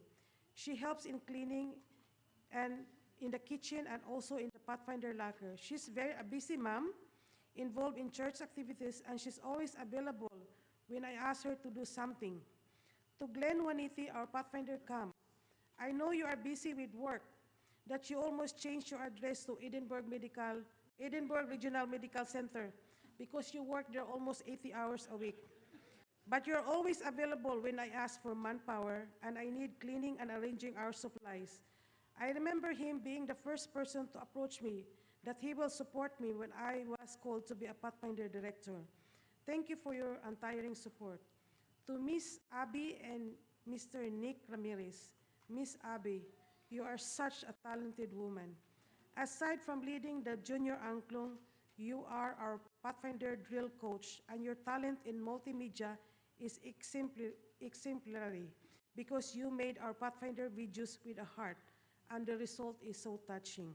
She helps in cleaning and in the kitchen and also in the Pathfinder locker. She's a busy mom, involved in church activities, and she's always available when I ask her to do something. To Glenn Waniti, our Pathfinder camp, I know you are busy with work, that you almost changed your address to Edinburg Regional Medical Center because you work there almost 80 hours a week. But you're always available when I ask for manpower and I need cleaning and arranging our supplies. I remember him being the first person to approach me, that he will support me when I was called to be a Pathfinder director. Thank you for your untiring support. To Miss Abby and Mr. Nick Ramirez. Miss Abby, you are such a talented woman. Aside from leading the junior angklung, you are our Pathfinder drill coach, and your talent in multimedia is exemplary because you made our Pathfinder videos with a heart, and the result is so touching.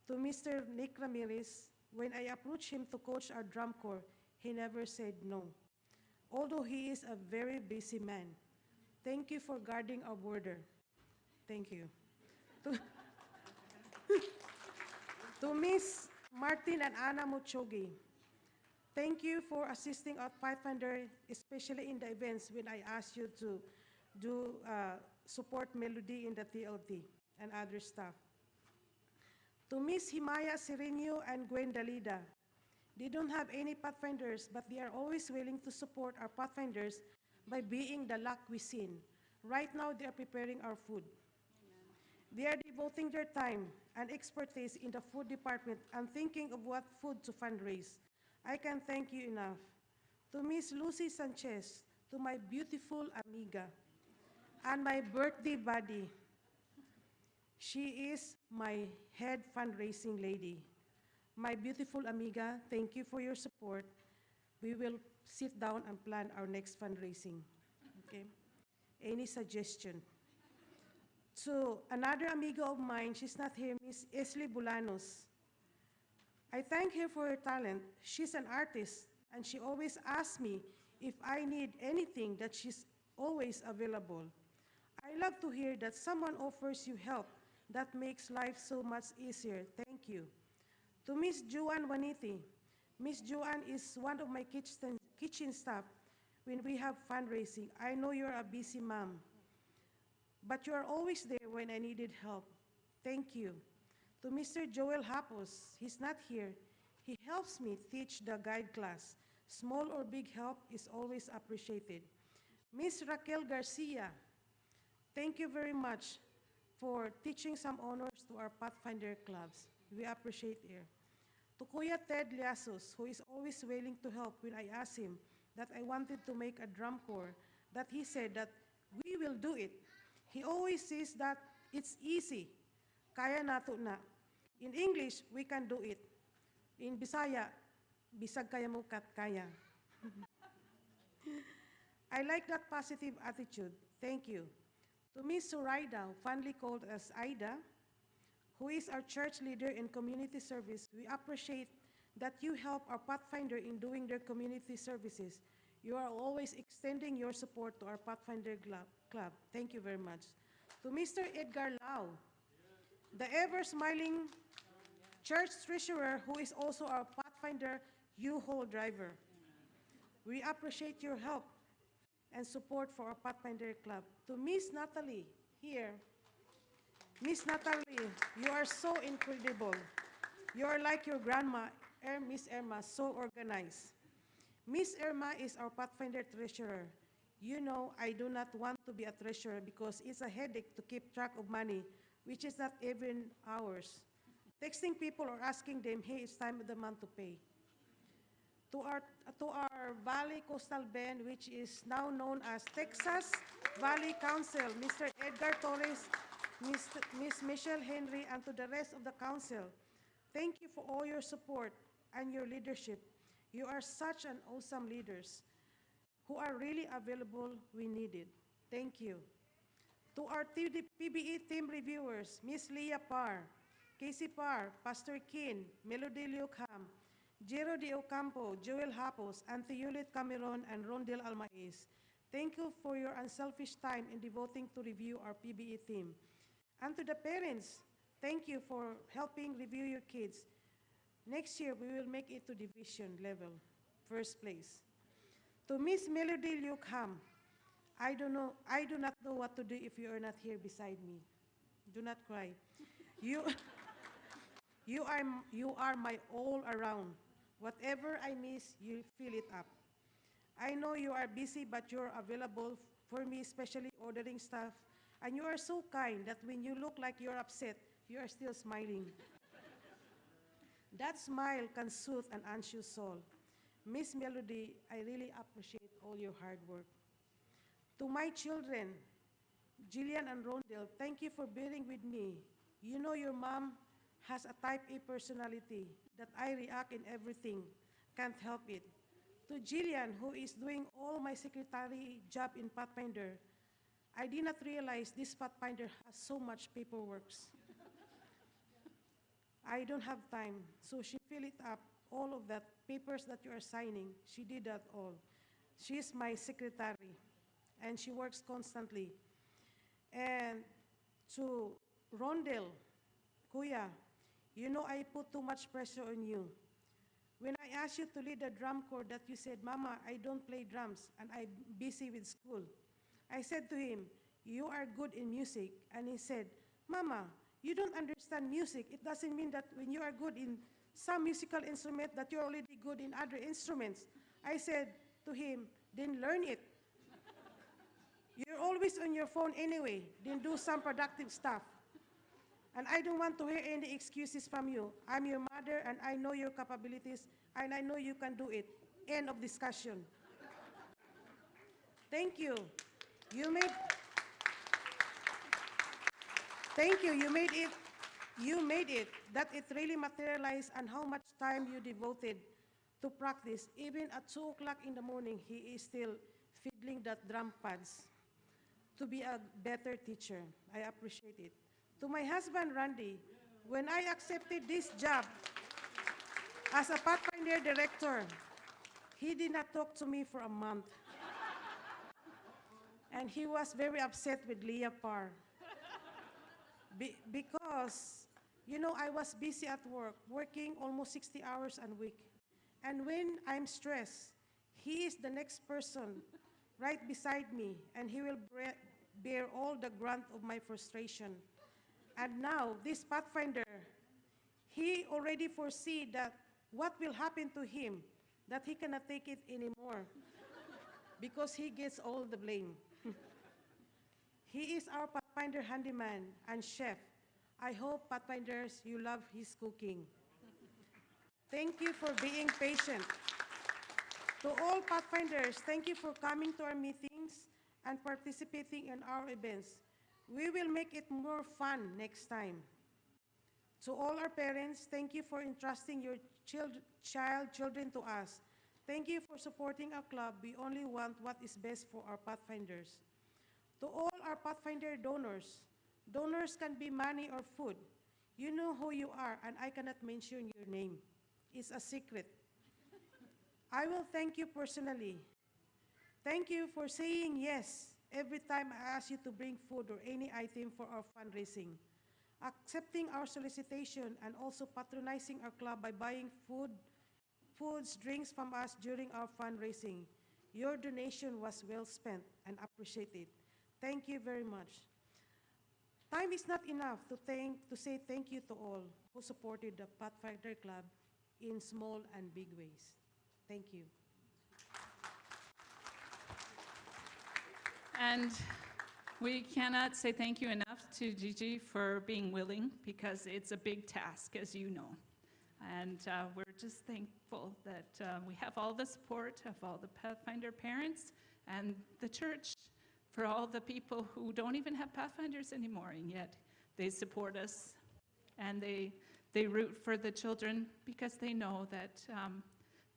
To Mr. Nick Ramirez, when I approached him to coach our drum corps, he never said no, although he is a very busy man. Thank you for guarding our border. Thank you. To Miss Martin and Anna Muchogi, thank you for assisting our Pathfinder, especially in the events when I asked you to do support Melody in the TLT and other stuff. To Miss Himaya Sereno and Gwen Dalida, they don't have any Pathfinders, but they are always willing to support our Pathfinders by being the luck we seen. Right now, they are preparing our food. They are devoting their time and expertise in the food department and thinking of what food to fundraise. I can't thank you enough. To Miss Lucy Sanchez, to my beautiful amiga, and my birthday buddy. She is my head fundraising lady. My beautiful amiga, thank you for your support. We will sit down and plan our next fundraising. Okay? Any suggestion? So another amiga of mine, she's not here, Miss Esli Bulanos. I thank her for her talent. She's an artist, and she always asks me if I need anything, that she's always available. I love to hear that someone offers you help. That makes life so much easier. Thank you. To Miss Joanne Waniti. Miss Joanne is one of my kitchen staff when we have fundraising. I know you're a busy mom, but you are always there when I needed help. Thank you. To Mr. Joel Hapos, he's not here. He helps me teach the guide class. Small or big help is always appreciated. Miss Raquel Garcia, thank you very much for teaching some honors to our Pathfinder clubs. We appreciate it. To Kuya Ted Liasos, who is always willing to help when I asked him that I wanted to make a drum corps, that he said that we will do it. He always says that it's easy. Kaya nato na. In English, we can do it. In Bisaya, bisag kaya mo kat kaya. I like that positive attitude. Thank you. To Miss Zoraida, fondly called as Ida, who is our church leader in community service, we appreciate that you help our Pathfinder in doing their community services. You are always extending your support to our Pathfinder club. Thank you very much. To Mr. Edgar Lau, the ever-smiling church treasurer who is also our Pathfinder U-Haul driver. We appreciate your help and support for our Pathfinder club. To Miss Natalie, here. Miss Natalie, you are so incredible. You are like your grandma, Miss Irma, so organized. Miss Irma is our Pathfinder treasurer. You know, I do not want to be a treasurer because it's a headache to keep track of money, which is not even ours. Texting people or asking them, hey, it's time of the month to pay. To our Valley Coastal Band, which is now known as Texas Valley Council, Mr. Edgar Torres, Miss Michelle Henry, and to the rest of the council, thank you for all your support and your leadership. You are such an awesome leaders who are really available when needed. Thank you. To our PBE team reviewers, Miss Leah Parr, Casey Parr, Pastor Kin, Melody Liukham, Jero de Ocampo, Joel Hapos, Auntie Yulit Cameron, and Rondel Almaiz. Thank you for your unselfish time in devoting to review our PBE team. And to the parents, thank you for helping review your kids. Next year, we will make it to division level, first place. To Miss Melody Liukham, I do not know what to do if you are not here beside me. Do not cry. You are my all around. Whatever I miss, you fill it up. I know you are busy, but you're available for me, especially ordering stuff. And you are so kind that when you look like you're upset, you are still smiling. That smile can soothe an anxious soul. Miss Melody, I really appreciate all your hard work. To my children, Jillian and Rondel, thank you for bearing with me. You know your mom has a type A personality that I react in everything, can't help it. To Jillian, who is doing all my secretary job in Pathfinder, I did not realize this Pathfinder has so much paperwork. I don't have time, so she filled it up, all of that papers that you are signing, she did that all. She is my secretary, and she works constantly. And to Rondel, Kuya, you know I put too much pressure on you. When I asked you to lead the drum corps that you said, Mama, I don't play drums and I'm busy with school. I said to him, you are good in music. And he said, Mama, you don't understand music. It doesn't mean that when you are good in some musical instrument that you're already good in other instruments. I said to him, then learn it. You're always on your phone anyway, then do some productive stuff. And I don't want to hear any excuses from you. I'm your mother, and I know your capabilities, and I know you can do it. End of discussion. Thank you. Thank you. You made it. That it really materialized and how much time you devoted to practice. Even at 2 o'clock in the morning, he is still fiddling that drum pads to be a better teacher. I appreciate it. To my husband, Randy, when I accepted this job as a Pathfinder director, he did not talk to me for a month. And he was very upset with Leah Parr. Because, you know, I was busy at work, working almost 60 hours a week. And when I'm stressed, he is the next person right beside me, and he will bear all the brunt of my frustration. And now, this Pathfinder he already foresee that what will happen to him, that he cannot take it anymore because he gets all the blame. He is our Pathfinder handyman and chef. I hope, Pathfinders, you love his cooking. Thank you for being patient. To all Pathfinders, thank you for coming to our meetings and participating in our events. We will make it more fun next time. To all our parents, thank you for entrusting your children to us. Thank you for supporting our club. We only want what is best for our Pathfinders. To all our Pathfinder donors, donors can be money or food. You know who you are, and I cannot mention your name. It's a secret. I will thank you personally. Thank you for saying yes every time I ask you to bring food or any item for our fundraising, accepting our solicitation, and also patronizing our club by buying foods, drinks from us during our fundraising. Your donation was well spent and appreciated. Thank you very much. Time is not enough to say thank you to all who supported the Pathfinder Club in small and big ways. Thank you. And we cannot say thank you enough to Gigi for being willing, because it's a big task, as you know. And we're just thankful that we have all the support of all the Pathfinder parents and the church, for all the people who don't even have Pathfinders anymore, and yet they support us, and they root for the children, because they know that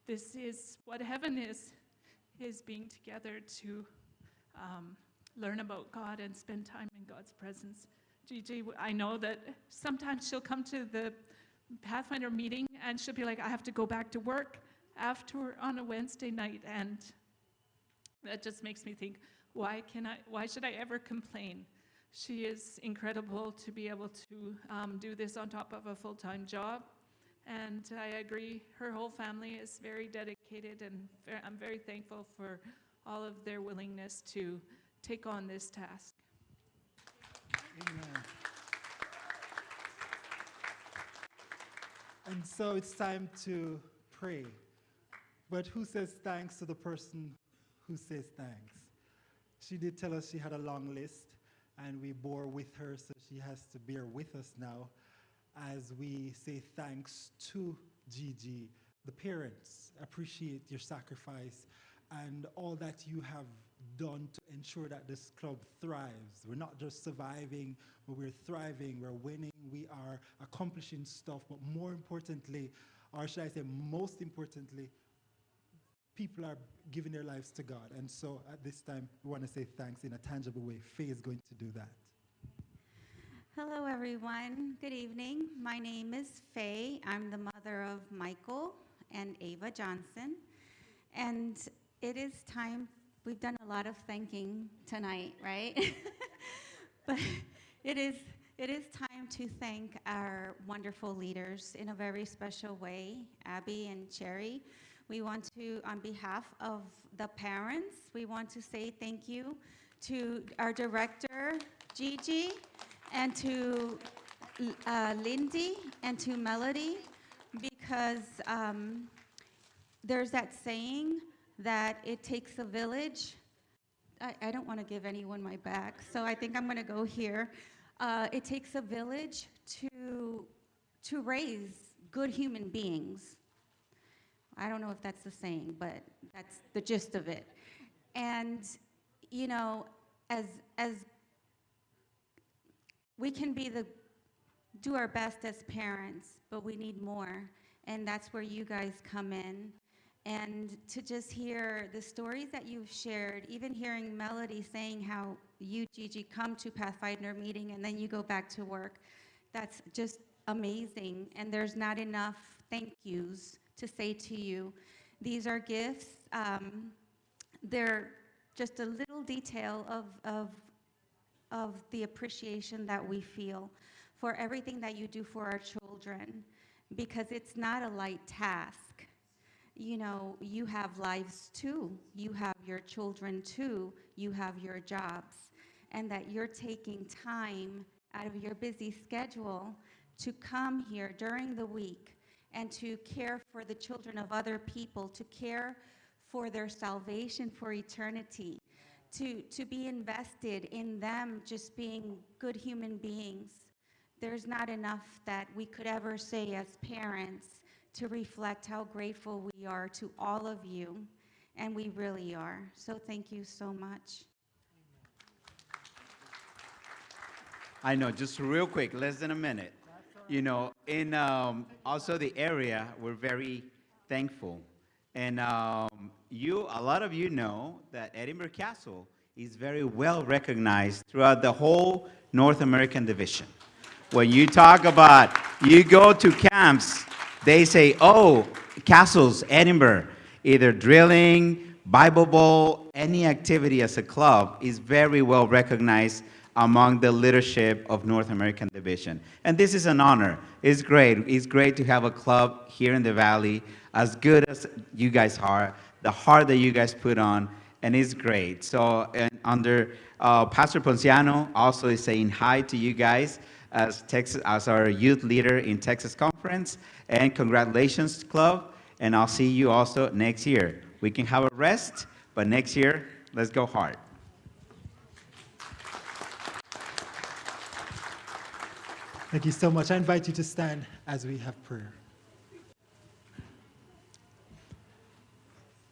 this is what heaven is being together to learn about God and spend time in God's presence. Gigi, I know that sometimes she'll come to the Pathfinder meeting and she'll be like, I have to go back to work after on a Wednesday night, and that just makes me think, why should I ever complain? She is incredible to be able to do this on top of a full-time job. And I agree, her whole family is very dedicated, and I'm very thankful for all of their willingness to take on this task. Amen. And so it's time to pray. But who says thanks to the person who says thanks? She did tell us she had a long list, and we bore with her, so she has to bear with us now as we say thanks to Gigi. The parents appreciate your sacrifice and all that you have done to ensure that this club thrives. We're not just surviving, but we're thriving, we're winning, we are accomplishing stuff, but more importantly, or should I say most importantly, people are giving their lives to God. And so at this time, we want to say thanks in a tangible way. Faye is going to do that. Hello, everyone. Good evening. My name is Faye. I'm the mother of Michael and Ava Johnson. And it is time, we've done a lot of thanking tonight, right? But it is time to thank our wonderful leaders in a very special way, Abby and Cherry. We want to, on behalf of the parents, we want to say thank you to our director, Gigi, and to Lindy and to Melody, because there's that saying that it takes a village. I don't want to give anyone my back, so I think I'm going to go here. It takes a village to raise good human beings. I don't know if that's the saying, but that's the gist of it. And, you know, as we can do our best as parents, but we need more. And that's where you guys come in. And to just hear the stories that you've shared, even hearing Melody saying how you, Gigi, come to Pathfinder meeting and then you go back to work, that's just amazing. And there's not enough thank yous to say to you. These are gifts. They're just a little detail of the appreciation that we feel for everything that you do for our children, because it's not a light task. You know, you have lives too. You have your children too. You have your jobs. And that you're taking time out of your busy schedule to come here during the week and to care for the children of other people, to care for their salvation for eternity, to be invested in them just being good human beings. There's not enough that we could ever say as parents to reflect how grateful we are to all of you, and we really are. So thank you so much. I know, just real quick, less than a minute. You know, in also the area, we're very thankful. And a lot of you know that Edinburg Castle is very well recognized throughout the whole North American division. When you talk about, you go to camps, they say, oh, Castles, Edinburgh, either drilling, Bible Bowl, any activity as a club is very well recognized among the leadership of North American Division. And this is an honor. It's great. It's great to have a club here in the Valley, as good as you guys are, the heart that you guys put on, and it's great. So and under Pastor Ponciano also is saying hi to you guys as our youth leader in Texas Conference, and congratulations, club, and I'll see you also next year. We can have a rest, but next year, let's go hard. Thank you so much. I invite you to stand as we have prayer.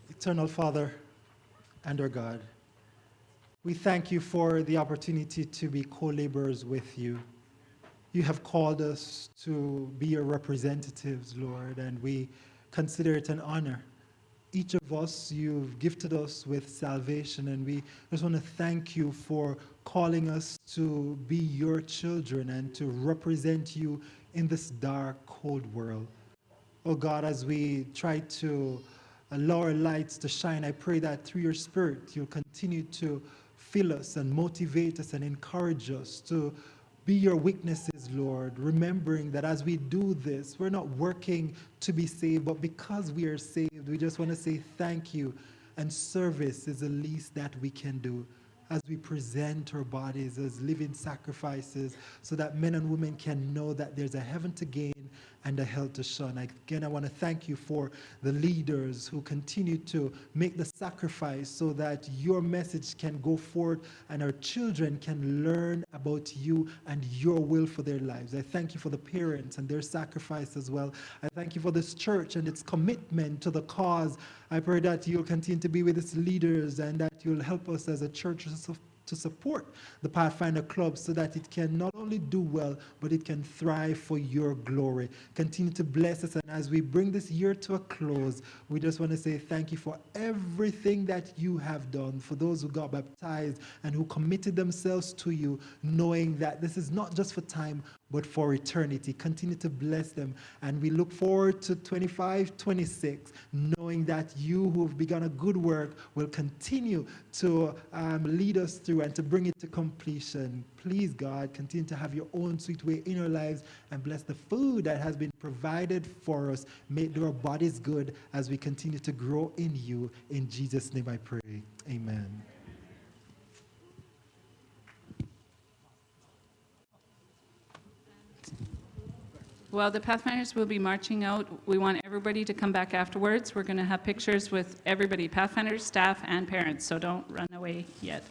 Eternal Father and our God, we thank you for the opportunity to be co-laborers with you. You have called us to be your representatives, Lord, and we consider it an honor. Each of us, you've gifted us with salvation, and we just want to thank you for calling us to be your children and to represent you in this dark, cold world. Oh God, as we try to allow our lights to shine, I pray that through your Spirit, you'll continue to fill us and motivate us and encourage us to be your witnesses, Lord, remembering that as we do this, we're not working to be saved, but because we are saved, we just want to say thank you, and service is the least that we can do as we present our bodies as living sacrifices so that men and women can know that there's a heaven to gain and a hell to shun. Again, I want to thank you for the leaders who continue to make the sacrifice so that your message can go forward and our children can learn about you and your will for their lives. I thank you for the parents and their sacrifice as well. I thank you for this church and its commitment to the cause. I pray that you'll continue to be with its leaders and that you'll help us as a church to support the Pathfinder Club so that it can not only do well, but it can thrive for your glory. Continue to bless us, and as we bring this year to a close, we just want to say thank you for everything that you have done, for those who got baptized and who committed themselves to you, knowing that this is not just for time, but for eternity. Continue to bless them, and we look forward to 25, 26, knowing that you who have begun a good work will continue to lead us through and to bring it to completion. Please, God, continue to have your own sweet way in our lives and bless the food that has been provided for us. Make our bodies good as we continue to grow in you. In Jesus' name I pray. Amen. Well, the Pathfinders will be marching out. We want everybody to come back afterwards. We're going to have pictures with everybody, Pathfinders, staff, and parents, so don't run away yet.